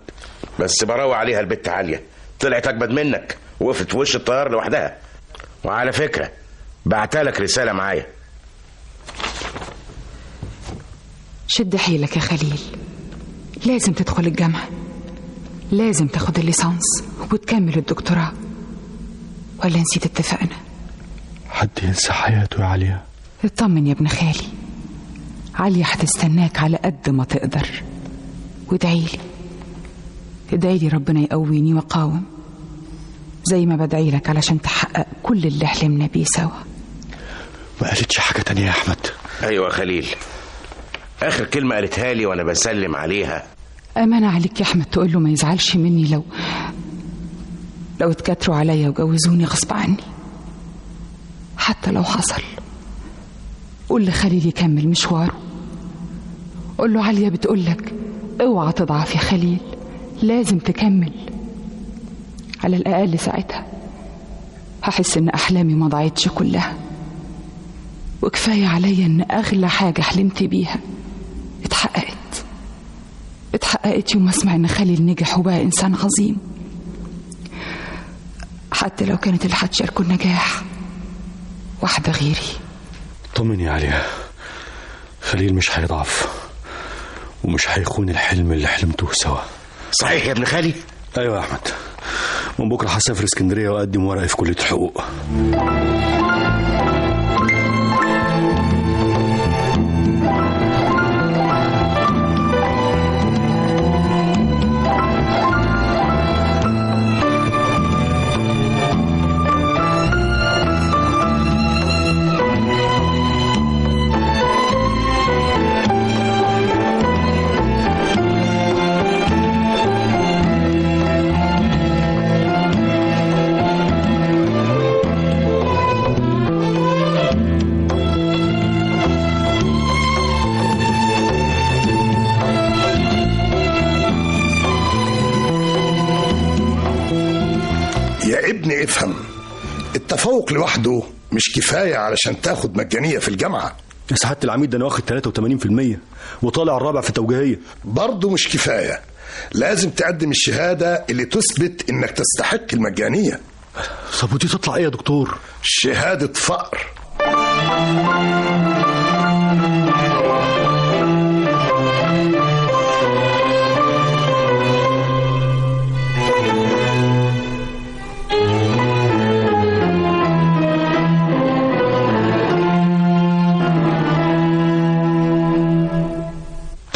بس بروق عليها البت عاليه، طلعت اجمد منك وقفت في وش الطيار لوحدها. وعلى فكره بعتلك رساله معايا. شد حيلك يا خليل، لازم تدخل الجامعه، لازم تاخد الليسانس وتكمل الدكتوراه، ولا نسيت اتفقنا؟ حد ينسى حياته يا عليا؟ اطمن يا ابن خالي، عليا هتستناك على قد ما تقدر، وادعيلي ادعيلي ربنا يقويني وقاوم زي ما بدعي لك علشان تحقق كل اللي حلمنا بيه سوا. ما قالتش حاجة تانية يا أحمد؟ أيوة يا خليل، آخر كلمة قالتها لي وأنا بسلم عليها. أمانة عليك يا أحمد تقول له ما يزعلش مني لو اتكتروا عليا وجوزوني غصب عني، حتى لو حصل. قول لخليل يكمل مشواره، قول له عليا بتقولك اوعى تضعف يا خليل، لازم تكمل. على الأقل ساعتها هحس ان أحلامي ما ضاعتش كلها، وكفاية عليا ان أغلى حاجة حلمت بيها اتحققت يوم اسمع ان خليل نجح وبقى إنسان عظيم. حتى لو كانت اللي هتشاركه النجاح واحدة غيري. طمني عليها، خليل مش هيضعف ومش هيخون الحلم اللي حلمته سوا. صحيح يا ابن خالي؟ ايوه يا احمد، من بكره هسافر اسكندريه واقدم ورقي في كليه الحقوق. افهم، التفوق لوحده مش كفاية علشان تاخد مجانية في الجامعة. يا سعادة العميد ده انا واخد 83% وطالع الرابع في التوجيهية. برضه مش كفاية، لازم تقدم الشهادة اللي تثبت انك تستحق المجانية. طب ودي تطلع ايه يا دكتور؟ شهادة فقر.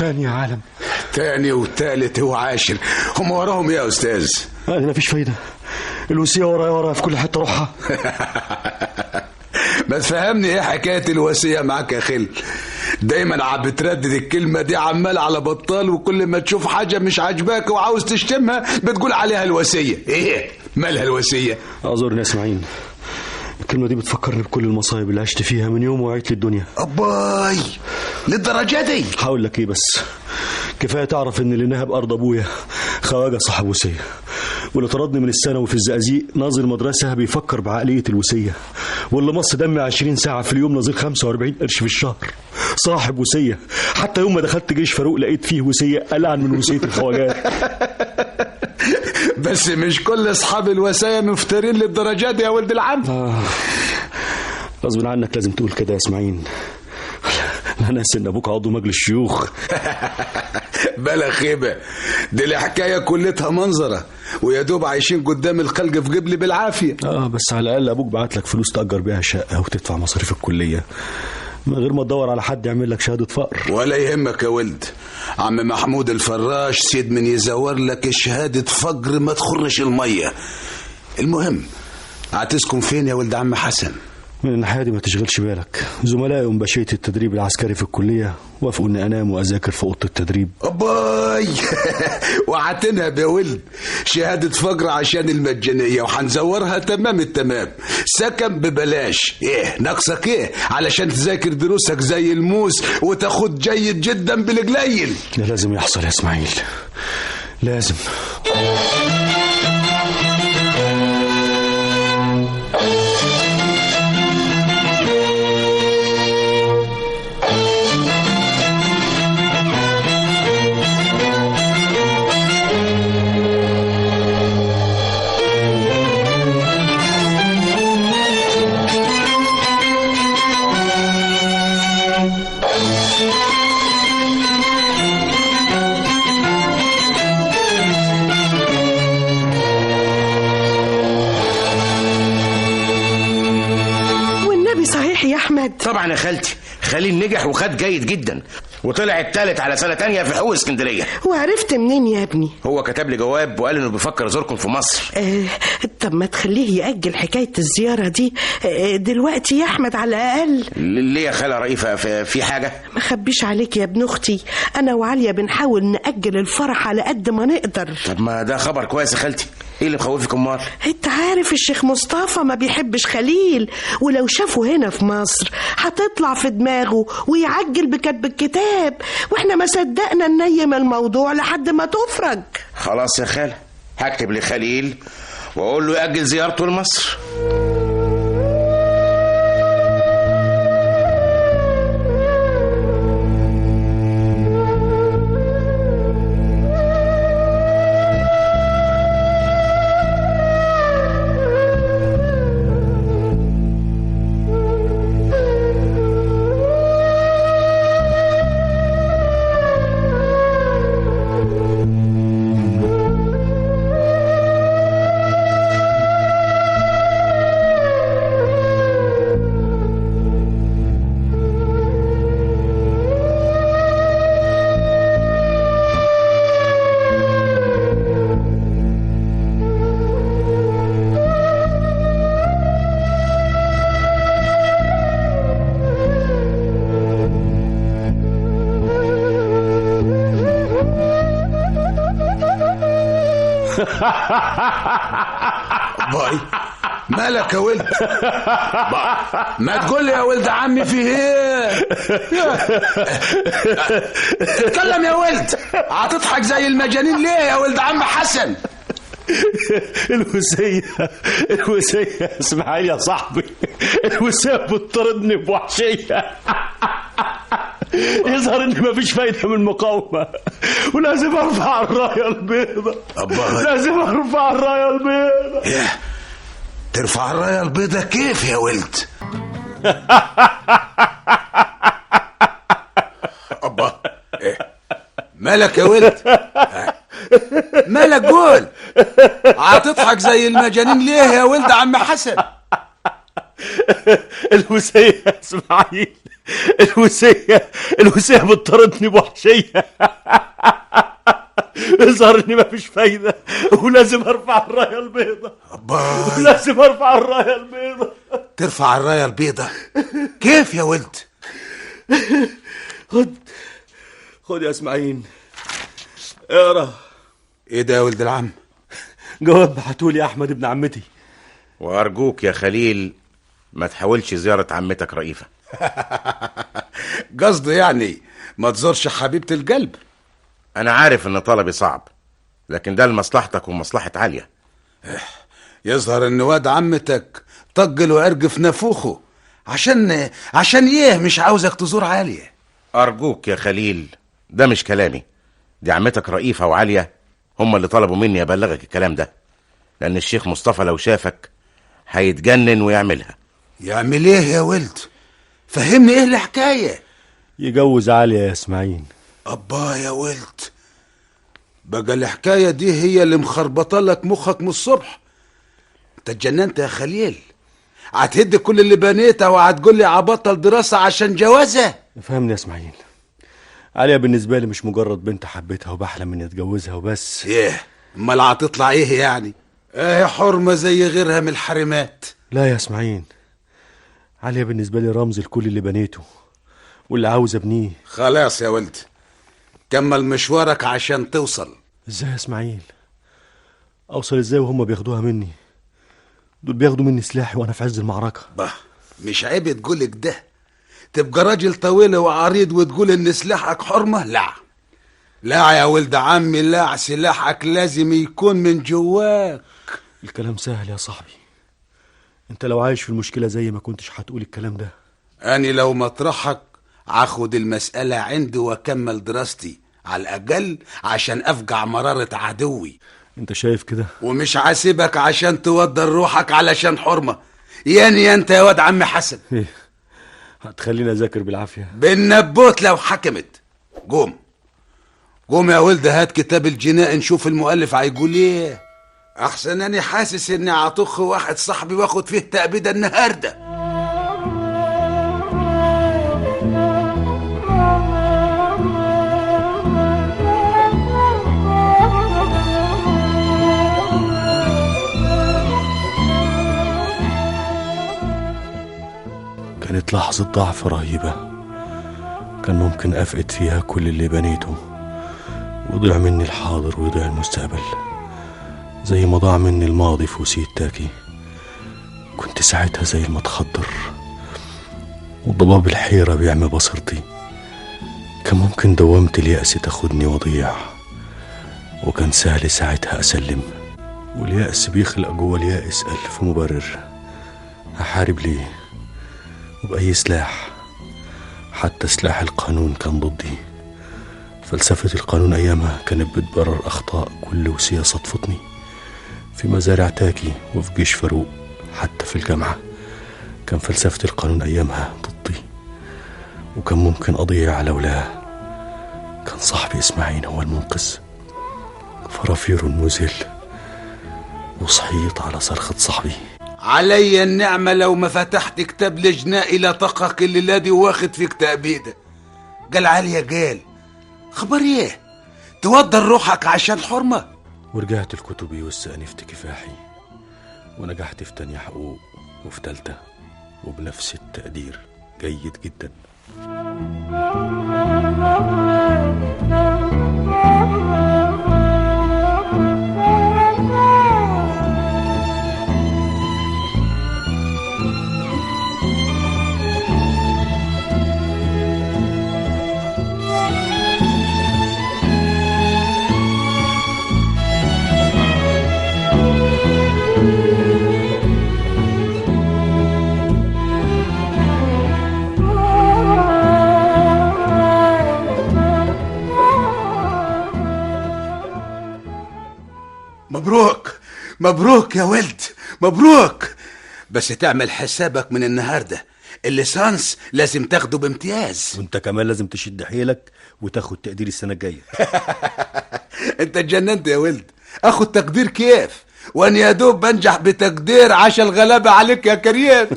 تاني يا عالم. تاني وتالت وعاشر، هم وراهم ايه يا استاذ؟ ما فيش فايدة، الوصية ورايا في كل حتة اروحها. ما تفهمني ايه حكاية الوصية معاك يا خل؟ دايما عم بتردد الكلمة دي عمال على بطال، وكل ما تشوف حاجة مش عاجباك وعاوز تشتمها بتقول عليها الوصية. ايه مالها الوصية؟ اعذرني يا اسماعيل، الكلمة دي بتفكرني بكل المصايب اللي عشت فيها من يوم وعيت للدنيا. أباي للدرجة دي؟ هقول لك ايه بس، كفاية تعرف ان اللي نهب ارض ابويا خواجة صاحب وصية، واللي طردني من الثانوي في الزقازيق ناظر مدرسة بيفكر بعقلية الوصية، واللي مص دمي 20 ساعة في اليوم ناظر 45 قرش في الشهر صاحب وصية. حتى يوم ما دخلت جيش فاروق لقيت فيه وصية ألعن من وصية الخواجات. بس مش كل اصحاب الوصايا مفترين للدرجة دي يا ولد العم. غصب عنك لازم تقول كده يا اسماعيل، انا ناسي ان ابوك عضو مجلس الشيوخ. بلا خيبة، دي الحكاية كلتها منظرة، ويا دوب عايشين قدام الخلق في جبل بالعافية. بس على الاقل ابوك بعت لك فلوس تأجر بيها شقة وتدفع مصاريف الكلية من غير ما تدور على حد يعمل لك شهادة فقر. ولا يهمك يا ولد، عم محمود الفراش سيد من يزور لك شهادة فقر ما تخرش المية. المهم هتسكن فين يا ولد عم حسن؟ من الناحية دي ما تشغلش بالك، زملائي ومباشية التدريب العسكري في الكلية وافقوا اني انام واذاكر في اوضه التدريب. أباي وعتنها يا ولد، شهادة فقر عشان المجانية وحنزورها تمام التمام، سكن ببلاش. ايه ناقصك ايه علشان تذاكر دروسك زي الموس وتاخد جيد جدا بالقليل؟ ده لازم يحصل يا اسماعيل، لازم. طبعا يا خالتي، خليل نجح وخد جيد جدا، وطلع الثالث على سنة تانية في حقوق اسكندرية. وعرفت منين يا ابني؟ هو كتب لي جواب وقال انه بيفكر يزوركم في مصر. طب ما تخليه يأجل حكاية الزيارة دي دلوقتي يا احمد على الاقل. ليه يا خالة رئيفة؟ في حاجة؟ ما خبيش عليك يا ابن اختي، انا وعليا بنحاول نأجل الفرح على قد ما نقدر. طب ما ده خبر كويس يا خالتي، ايه اللي مخوفك امال؟ انت عارف الشيخ مصطفى ما بيحبش خليل، ولو شافه هنا في مصر هتطلع في دماغه ويعجل بكتب الكتاب، واحنا ما صدقنا ننيم الموضوع لحد ما تفرج. خلاص يا خالة، هكتب لخليل واقول له يأجل زيارته لمصر. باي مالك يا ولد؟ ما تقول لي يا ولد عمي في ايه؟ اتكلم يا ولد، هتضحك زي المجانين ليه يا ولد عم حسن؟ الوصية يا اسماعيل يا صاحبي، الوصية بتطردني بوحشية. يظهر ان مفيش فايدة من المقاومة، ولازم ارفع الراية البيضاء. لازم ارفع الراية البيضاء. ايه ترفع الراية البيضاء كيف يا ولد؟ أبا إيه؟ مالك يا ولد؟ مالك قول؟ هتضحك زي المجانين ليه يا ولد عم حسن؟ الوصية يا اسماعيل الوسية بتطردني بوحشية. يظهر اني مفيش فايدة ولازم ارفع الراية البيضة. ولازم ارفع الراية البيضة. ترفع الراية البيضة؟ كيف يا ولد؟ خد يا اسماعيل اقرا. ايه ده يا ولد العم؟ جواب بعتولي احمد ابن عمتي. وارجوك يا خليل ما تحاولش زيارة عمتك رئيفة. قصده يعني ما تزورش حبيبة القلب. انا عارف ان طلبي صعب، لكن ده لمصلحتك ومصلحة عالية. يظهر ان واد عمتك طجل وعرج في نافوخه عشان ايه مش عاوزك تزور عالية. ارجوك يا خليل، ده مش كلامي، دي عمتك رئيفة وعالية هم اللي طلبوا مني ابلغك الكلام ده، لان الشيخ مصطفى لو شافك هيتجنن ويعملها. يعمل ايه يا ولد؟ فهمني ايه الحكاية. يجوز عالية يا اسماعيل. أبا يا ولد، بقى الحكاية دي هي اللي مخربطة لك مخك من الصبح. انت اتجننت يا خليل؟ هتهد كل اللي بنيته وهتقول لي عبطل دراسة عشان جوازها؟ فهمني يا اسماعيل، عالية بالنسبة لي مش مجرد بنت حبيتها وبحلم اني اتجوزها وبس. ايه امال هتطلع ايه يعني؟ ايه حرمة زي غيرها من الحرمات. لا يا اسماعيل، عالية بالنسبة لي رمز لكل اللي بنيته واللي عاوز ابنيه. خلاص يا ولد، كمل مشوارك عشان توصل. ازاي يا اسماعيل؟ اوصل ازاي وهم بياخدوها مني؟ دول بياخدوا مني سلاحي وانا في عز المعركة. bah مش عيب تقولك ده؟ تبقى راجل طويل وعريض وتقول ان سلاحك حرمة؟ لا يا ولد عمي، لا، سلاحك لازم يكون من جواك. الكلام سهل يا صاحبي، انت لو عايش في المشكلة زي ما كنتش هتقول الكلام ده. أنا لو مطرحك هاخد المسألة عندي واكمل دراستي على الأقل عشان أفقع مرارة عدوي. انت شايف كده؟ ومش عاسبك عشان توضر روحك علشان حرمة. يعني انت يا واد عم حسن ايه هتخليني اذاكر بالعافية؟ بالنبوت لو حكمت. قوم يا ولد، هات كتاب الجناء نشوف المؤلف هيقول ايه. احسن اني حاسس اني عطخ واحد صاحبي واخد فيه تأبيدة النهارده. كانت لحظة ضعف رهيبة، كان ممكن أفقد فيها كل اللي بنيته وضيع مني الحاضر ويضيع المستقبل، زي ما ضاع مني الماضي في وسيط تاكي. كنت ساعتها زي المتخدر وضباب الحيرة بيعمي بصيرتي. كان ممكن دوامة اليأس تاخدني وضيع، وكان سهل ساعتها أسلم، واليأس بيخلق جوه اليائس ألف مبرر. أحارب ليه وبأي سلاح؟ حتى سلاح القانون كان ضدي. فلسفة القانون أيامها كانت بتبرر أخطاء كل وصية صدفتني في مزارع تاكي وفي جيش فاروق. حتى في الجامعة كان فلسفة القانون أيامها ضدي، وكان ممكن أضيع لولا كان صاحبي إسماعيل هو المنقذ. فرافير مذهل، وصحيت على صرخة صاحبي. علي النعمة لو ما فتحت كتاب لجناء إلى طقك الليلة دي واخد فيك تأبيدة. قال عليا قال خبر ايه؟ توضر روحك عشان حرمة. ورجعت لكتبي واستأنفت كفاحي، ونجحت في تانية حقوق وفي تالتة وبنفس التقدير جيد جدا. مبروك يا ولد، مبروك. بس تعمل حسابك من النهارده الليسانس لازم تاخده بامتياز. وانت كمان لازم تشد حيلك وتاخد تقدير السنة الجاية. انت اتجننت يا ولد، اخد تقدير كيف وانا يا دوب بنجح بتقدير 10 الغلابة عليك يا كريم.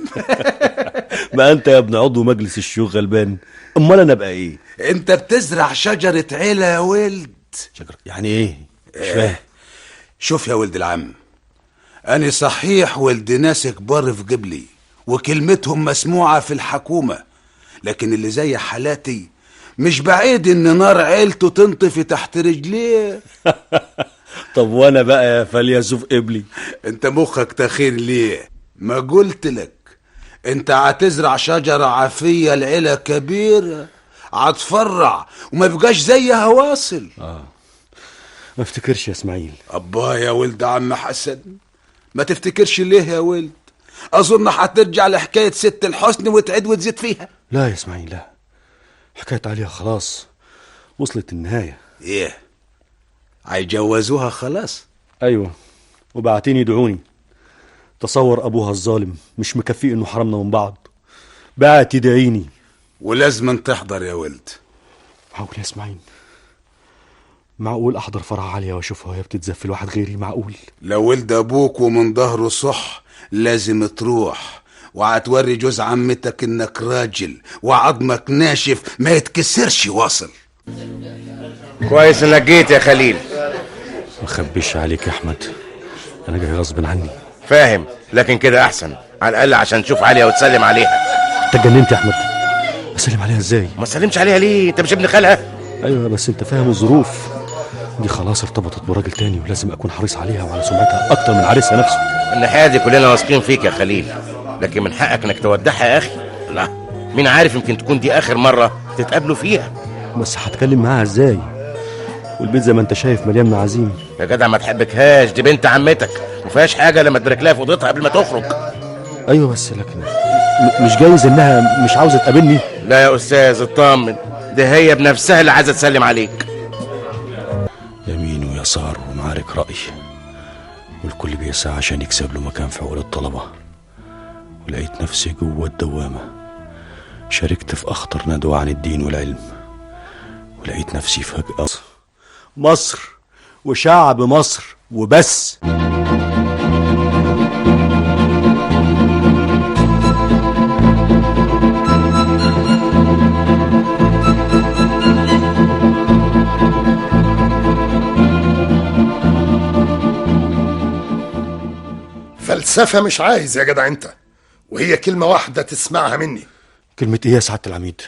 ما انت يا ابن عضو مجلس الشيوخ غلبان، امال انا ابقى ايه؟ انت بتزرع شجرة عيلة يا ولد. شجرة يعني ايه؟ مش فاهم. شوف يا ولد العم، أنا صحيح ولد ناس كبار في قبلي وكلمتهم مسموعة في الحكومة، لكن اللي زي حالاتي مش بعيد إن نار عيلته تنطفي تحت رجليه. طب وأنا بقى يا فليسوف قبلي؟ أنت مخك تخير ليه؟ ما قلت لك أنت هتزرع شجرة عافية العيلة كبيرة هتفرع وما بقاش زيها واصل. ما افتكرش يا اسماعيل. أبا يا ولد عم حسن، ما تفتكرش ليه يا ولد؟ أظن هترجع لحكاية ست الحسن وتعيد وتزيد فيها. لا يا اسماعيل لا، حكاية عليها خلاص وصلت النهاية. ايه هيجوزوها خلاص؟ ايوه، وبعتين يدعوني. تصور ابوها الظالم مش مكفيه انه حرمنا من بعض، بعت يدعيني. ولازم تحضر يا ولد. معقول يا اسماعيل؟ معقول احضر فرح عالية واشوفها وهي بتتزفل واحد غيري؟ معقول؟ لو ولد ابوك ومن ظهره صح لازم تروح وهتوري جوز عمتك انك راجل وعظمك ناشف ما يتكسرش واصل. كويس انك جيت يا خليل. ما خبيش عليك يا احمد، انا جاي غصب عني. فاهم، لكن كده احسن على الاقل عشان تشوف عليها وتسلم عليها. انت اتجننت يا احمد، اسلم عليها ازاي؟ ما تسلمش عليها ليه؟ انت مش ابن خالها؟ ايوه بس انت فاهم الظروف دي، خلاص ارتبطت براجل تاني ولازم اكون حريص عليها وعلى سمعتها اكتر من عريسها نفسه. الناحيه دي كلنا واثقين فيك يا خليل، لكن من حقك انك تودعها يا اخي. لا، مين عارف يمكن تكون دي اخر مره تتقابلوا فيها. بس هتكلم معاها ازاي؟ والبيت زي ما انت شايف مليان معازيم. يا جدع ما تحبكهاش، دي بنت عمتك ومفيهاش حاجه لما تبارك لها في اوضتها قبل ما تخرج. ايوه بس لكن مش جايز انها مش عاوزه تقابلني. لا يا استاذ اطمن، ده هي بنفسها اللي عايزه تسلم عليك. يمين ويسار ومعارك رأي، والكل بيسعى عشان يكسب له مكان في عقول الطلبة. ولقيت نفسي جوه الدوامة، شاركت في أخطر ندوة عن الدين والعلم، ولقيت نفسي فجأة مصر وشعب مصر وبس. فلسفة مش عايز يا جدع انت، وهي كلمة واحدة تسمعها مني. كلمة ايه يا سعادة العميد؟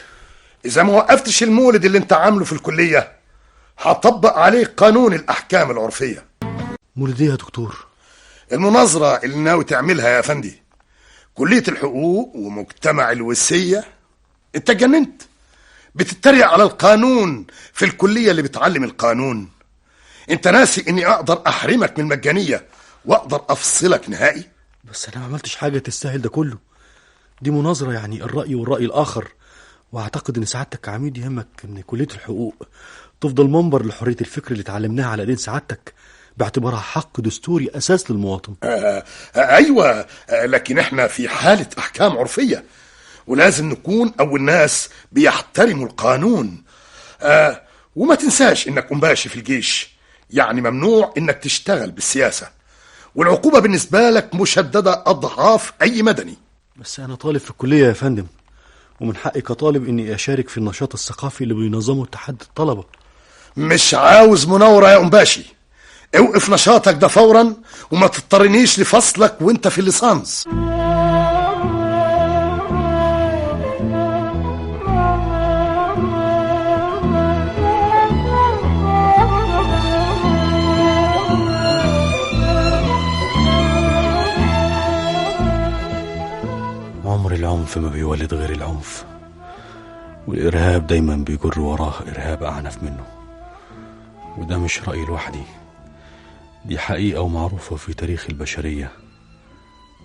اذا ما وقفتش المولد اللي انت عامله في الكلية هطبق عليه قانون الاحكام العرفية. مولد ايه يا دكتور؟ المناظرة اللي ناوي تعملها يا افندي، كلية الحقوق ومجتمع الوسية. انت اتجننت؟ بتتريق على القانون في الكلية اللي بتعلم القانون؟ انت ناسي اني اقدر احرمك من المجانية واقدر افصلك نهائي؟ بس انا ما عملتش حاجة تستاهل ده كله، دي مناظرة يعني الرأي والرأي الآخر، واعتقد ان سعادتك كعميد يهمك ان كلية الحقوق تفضل منبر لحرية الفكر اللي اتعلمناها على ايدين سعادتك باعتبارها حق دستوري اساس للمواطن. ايوه، لكن احنا في حالة احكام عرفية ولازم نكون اول ناس بيحترموا القانون. وما تنساش انك مباشر في الجيش، يعني ممنوع انك تشتغل بالسياسة، والعقوبة بالنسبة لك مشددة أضعاف أي مدني. بس أنا طالب في الكلية يا فندم، ومن حقي كطالب إني أشارك في النشاط الثقافي اللي بينظمه اتحاد الطلبة. مش عاوز مناورة يا أمباشي، اوقف نشاطك ده فورا وما تضطرنيش لفصلك وانت في الليسانس. عمر العنف ما بيولد غير العنف، والإرهاب دايما بيجر وراه إرهاب أعنف منه. وده مش رأيي لوحدي، دي حقيقة ومعروفة في تاريخ البشرية،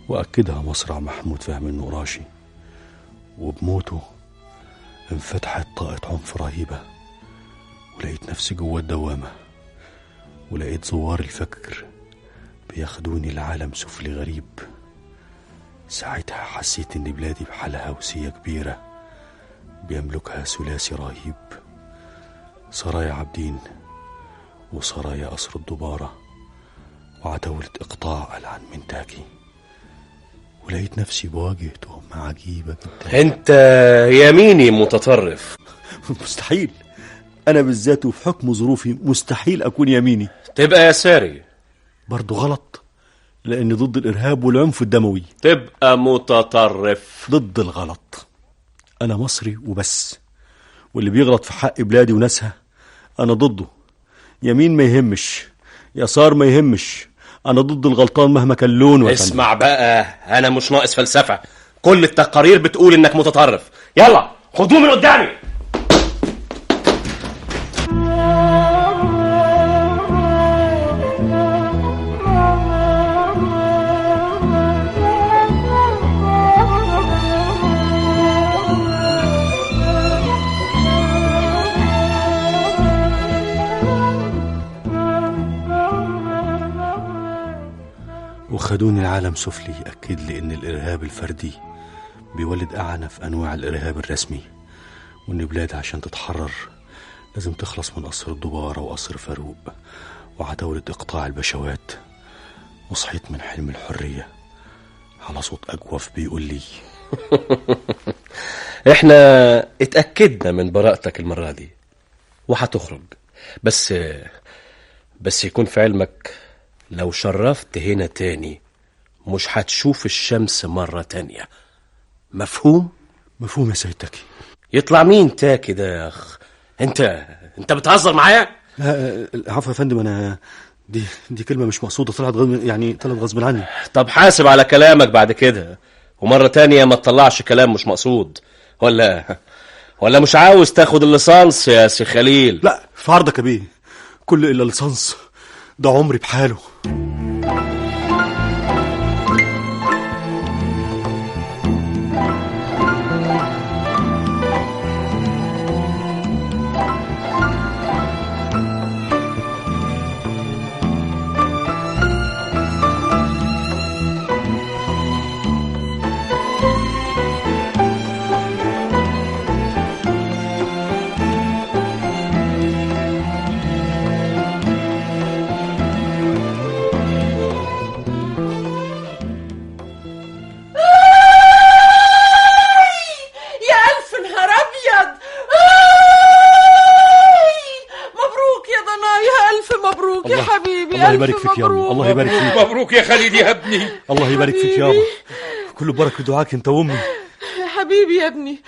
وأكدها مصرع محمود فهمي النقراشي. وبموته انفتحت طاقة عنف رهيبة، ولقيت نفسي جوه الدوامة، ولقيت زوار الفكر بياخدوني لعالم سفلي غريب. ساعتها حسيت ان بلادي بحالها وسية كبيرة بيملكها ثلاثي رهيب، سرايا عابدين وسرايا قصر الدبارة وعتاولة إقطاع العن منتاكي. ولقيت نفسي بواجه تهمة عجيبة جدا. انت يميني متطرف. مستحيل، انا بالذات وفي حكم ظروفي مستحيل اكون يميني. تبقى يساري. برضو غلط، لاني ضد الارهاب والعنف الدموي. تبقى متطرف. ضد الغلط. انا مصري وبس، واللي بيغلط في حق بلادي وناسها انا ضده. يمين ما يهمش، يسار ما يهمش، انا ضد الغلطان مهما كان لونه. اسمع بقى، انا مش ناقص فلسفة، كل التقارير بتقول انك متطرف. يلا خدوه من قدامي. وخدوني العالم سفلي أكد لي إن الإرهاب الفردي بيولد أعنف أنواع الإرهاب الرسمي، وإن بلاد عشان تتحرر لازم تخلص من قصر الدبارة وقصر فاروق وعتاولة إقطاع البشوات. وصحيت من حلم الحرية على صوت أجوف بيقول لي إحنا اتأكدنا من براءتك المرة دي وهتخرج، بس يكون في علمك لو شرفت هنا تاني مش هتشوف الشمس مرة تانية. مفهوم؟ مفهوم يا سيد تاكي. يطلع مين تاكي ده يا أخ؟ انت بتهزر معايا؟ عفوا يا فندم، انا دي كلمة مش مقصودة، طلعت غصب عني. طب حاسب على كلامك بعد كده، ومرة تانية ما تطلعش كلام مش مقصود. ولا مش عاوز تاخد الليسانس يا سي خليل؟ لا، في عرضك يا بيه، كل إلا الليسانس ده عمري بحاله. الله يبارك فيك يا أمي، الله يبارك فيك. مبروك يا خليل يا ابني. الله يبارك فيك يابا، كله بركة دعاك انت وامي. حبيبي يا ابني،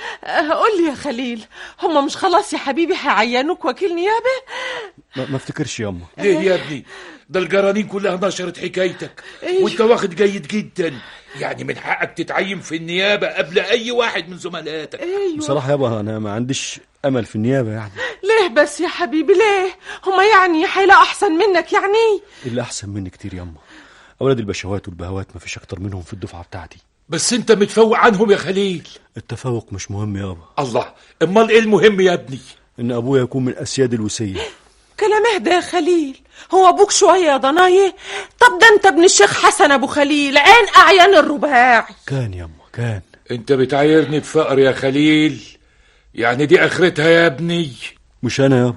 قول لي يا خليل، هم مش خلاص يا حبيبي هيعينوك وكيل نيابة؟ ما افتكرش يا أمه. ليه يا ابني؟ ده الجرانين كلها نشرت حكايتك. وانت واخد جيد جدا، يعني من حقك تتعين في النيابة قبل اي واحد من زملاتك. بصراحة يابا انا ما عنديش امل في النيابة يعني. ليه بس يا حبيبي ليه؟ هما يعني هيلاقوا احسن منك يعني؟ اللي احسن مني كتير يا أمه، اولاد البشوات والبهوات ما فيش اكتر منهم في الدفعة بتاعتي. بس انت متفوق عنهم يا خليل. التفوق مش مهم يابا. الله، امال ايه المهم يا ابني؟ ان ابويا يكون من اسياد الوسية. كلام اهدى يا خليل، هو ابوك شوية يا ضنايا؟ طب ده انت ابن الشيخ حسن ابو خليل، عين اعيان الرباعي. كان يا أمه كان. انت بتعايرني بفقر يا خليل، يعني دي اخرتها يا ابني. مش انا يابا،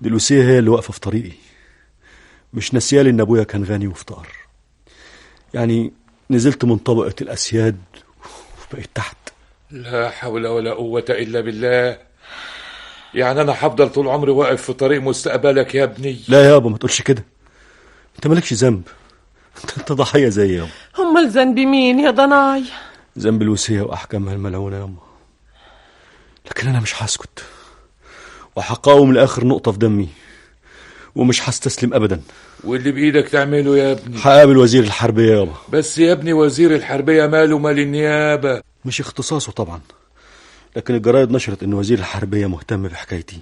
دي الوسية هي اللي واقفة في طريقي. مش ناسيالي ان ابويا كان غني وافتقر، يعني نزلت من طبقة الاسياد وبقيت تحت. لا حول ولا قوة الا بالله. يعني انا هفضل طول عمري واقف في طريق مستقبلك يا ابني؟ لا يابا ما تقولش كده، انت مالكش ذنب، انت ضحية زي يابا. هم الذنب مين يا ضناي؟ ذنب الوسية واحكامها الملعونة يابا. لكن انا مش هسكت، وهقاوم لاخر نقطة في دمي، ومش هستسلم ابدا. واللي بايدك تعمله يا ابني؟ هقابل وزير الحربية يابا. بس يا ابني وزير الحربية ماله مال النيابة؟ مش اختصاصه طبعا، لكن الجرايد نشرت ان وزير الحربية مهتم بحكايتي،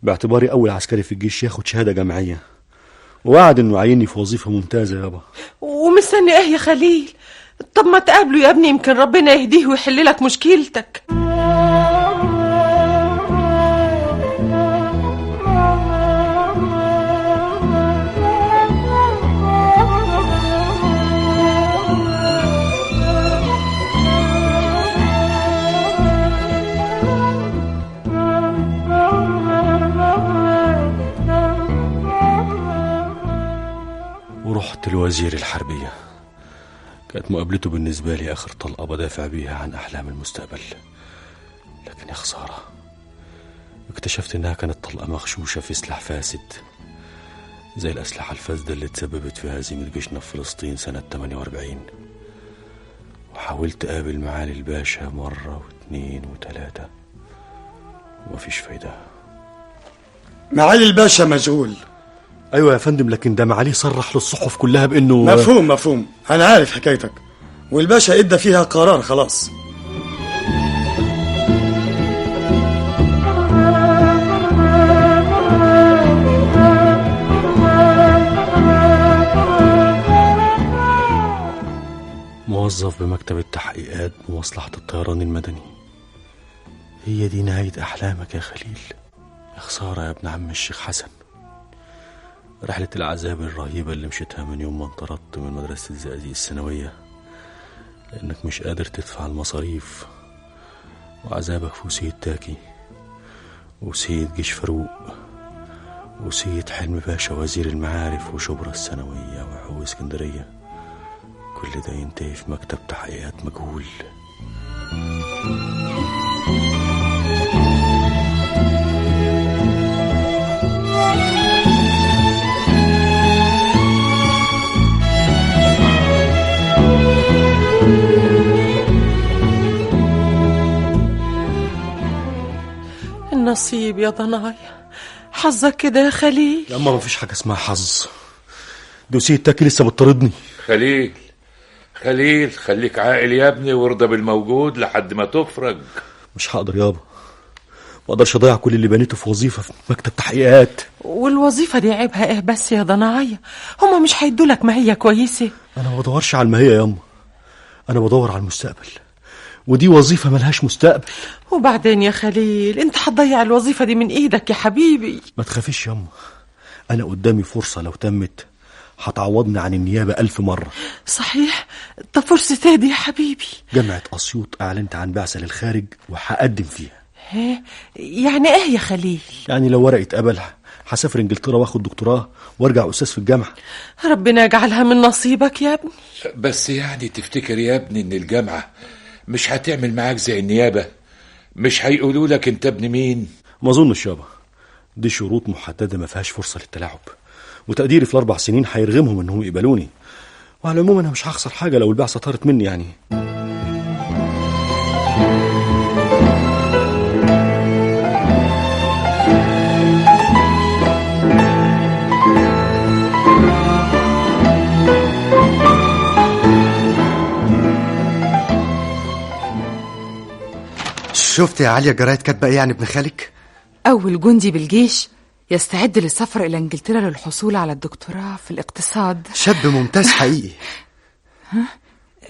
باعتباري اول عسكري في الجيش ياخد شهادة جامعية، ووعد انه يعيني في وظيفة ممتازة يابا. ومستني ايه يا خليل؟ طب ما تقابله يا ابني، يمكن ربنا يهديه ويحل لك مشكلتك. ورحت لوزير الحربية، كانت مقابلته بالنسبة لي آخر طلقة بدافع بيها عن أحلام المستقبل، لكن يا خسارة اكتشفت إنها كانت طلقة مغشوشة في سلاح فاسد زي الأسلحة الفاسدة اللي تسببت في هزيمة جيشنا في فلسطين سنة 48. وحاولت أقابل معالي الباشا مرة واثنين وثلاثة ومفيش فايدة. معالي الباشا مشغول. أيوة يا فندم، لكن ده معاليه صرح للصحف كلها بأنه مفهوم أنا عارف حكايتك، والباشا إدى فيها قرار خلاص. موظف بمكتب التحقيقات بمصلحة الطيران المدني. هي دي نهاية أحلامك يا خليل؟ يا خسارة يا ابن عم الشيخ حسن. رحلة العذاب الرهيبة اللي مشيتها من يوم ما انطردت من مدرسة الزقازيق الثانوية لأنك مش قادر تدفع المصاريف، وعذابك في وصية تاكي ووصية جيش فاروق ووصية حلمي باشا وزير المعارف وشبرا الثانوية وحقوق اسكندرية، كل ده ينتهي في مكتب تحقيقات مجهول. النصيب يا ضنايا، حظك كده يا خليل. يا أما مفيش حاجة اسمها حظ، دي وصية تاكي لسه بتطاردني. خليل خليك عاقل يا ابني وارضى بالموجود لحد ما تفرج. مش هقدر يابا، ما اقدرش اضيع كل اللي بنيته في وظيفة في مكتب تحقيقات. والوظيفة دي عيبها ايه بس يا ضنايا؟ هما مش هيدولك ما هي كويسة. انا ما بدورش على الماهية يا أما، انا بدور على المستقبل، ودي وظيفة ملهاش مستقبل. وبعدين يا خليل انت هتضيع الوظيفة دي من ايدك يا حبيبي. ما تخافيش يا أما، انا قدامي فرصة لو تمت هتعوضني عن النيابة 1000 مرة. صحيح؟ طب فرصة دي يا حبيبي؟ جامعة أسيوط أعلنت عن بعثة للخارج وهقدم فيها. يعني ايه يا خليل؟ يعني لو ورقة اتقبل هسافر انجلترا واخد دكتوراه وارجع أستاذ في الجامعة. ربنا يجعلها من نصيبك يا ابني. بس يعني تفتكر يا ابني ان الجامعة مش هتعمل معاك زي النيابة؟ مش هيقولوا لك انت ابن مين؟ ما اظنش يابا، دي شروط محددة ما فيهاش فرصة للتلاعب، وتقديري في ال4 سنين هيرغمهم انهم يقبلوني، وعلى العموم انا مش هخسر حاجة لو البعثة طارت مني يعني. شفت يا عليا جرايد كاتبه ايه عن ابن خالك؟ أول جندي بالجيش يستعد للسفر إلى إنجلترا للحصول على الدكتوراه في الاقتصاد. شاب ممتاز حقيقي. ها؟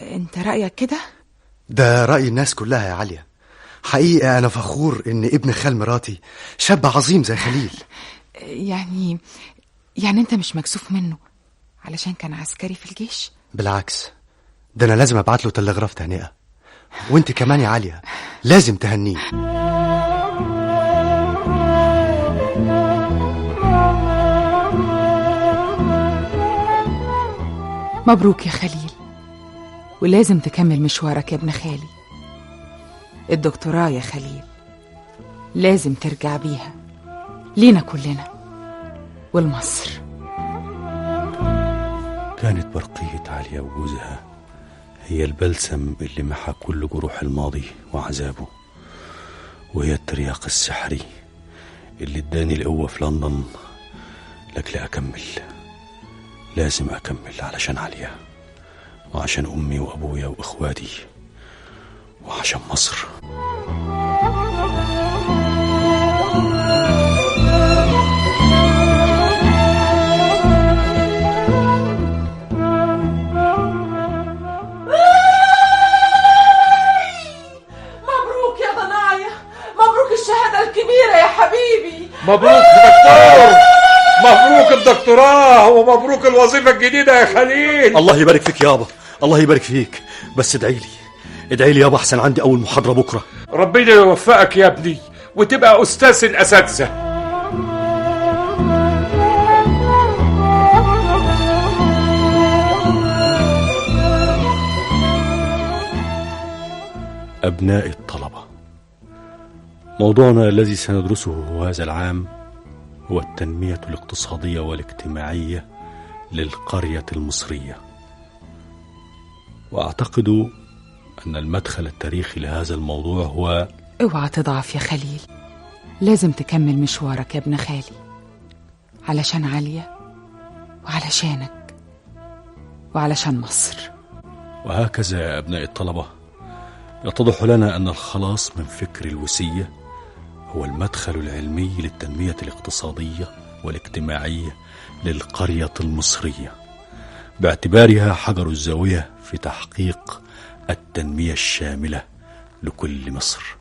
أنت رأيك كده؟ ده رأي الناس كلها يا عليا. حقيقة أنا فخور إن ابن خال مراتي شاب عظيم زي خليل. يعني أنت مش مكسوف منه علشان كان عسكري في الجيش؟ بالعكس، ده أنا لازم أبعت له تلغراف تهنئة، وانت كمان يا عليا لازم تهنيه. مبروك يا خليل، ولازم تكمل مشوارك يا ابن خالي. الدكتوراه يا خليل لازم ترجع بيها لينا كلنا والمصر. كانت برقية عليا وجوزها هي البلسم اللي محى كل جروح الماضي وعذابه، وهي الترياق السحري اللي اداني القوة في لندن لأجل أكمل. لازم أكمل علشان عليا، وعشان أمي وأبويا وإخواتي، وعشان مصر. الكبيرة يا حبيبي. مبروك دكتور، مبروك الدكتوراه ومبروك الوظيفة الجديدة يا خليل. الله يبارك فيك يابا، الله يبارك فيك، بس ادعي لي يابا، احسن عندي أول محاضرة بكرة. ربنا يوفقك يا ابني وتبقى أستاذ الأساتذة. أبناء الطلبة، موضوعنا الذي سندرسه هذا العام هو التنمية الاقتصادية والاجتماعية للقرية المصرية. وأعتقد أن المدخل التاريخي لهذا الموضوع هو اوعى تضعف يا خليل، لازم تكمل مشوارك يا ابن خالي، علشان عليا وعلشانك وعلشان مصر. وهكذا يا أبناء الطلبة يتضح لنا أن الخلاص من فكر الوسية هو المدخل العلمي للتنمية الاقتصادية والاجتماعية للقرية المصرية، باعتبارها حجر الزاوية في تحقيق التنمية الشاملة لكل مصر.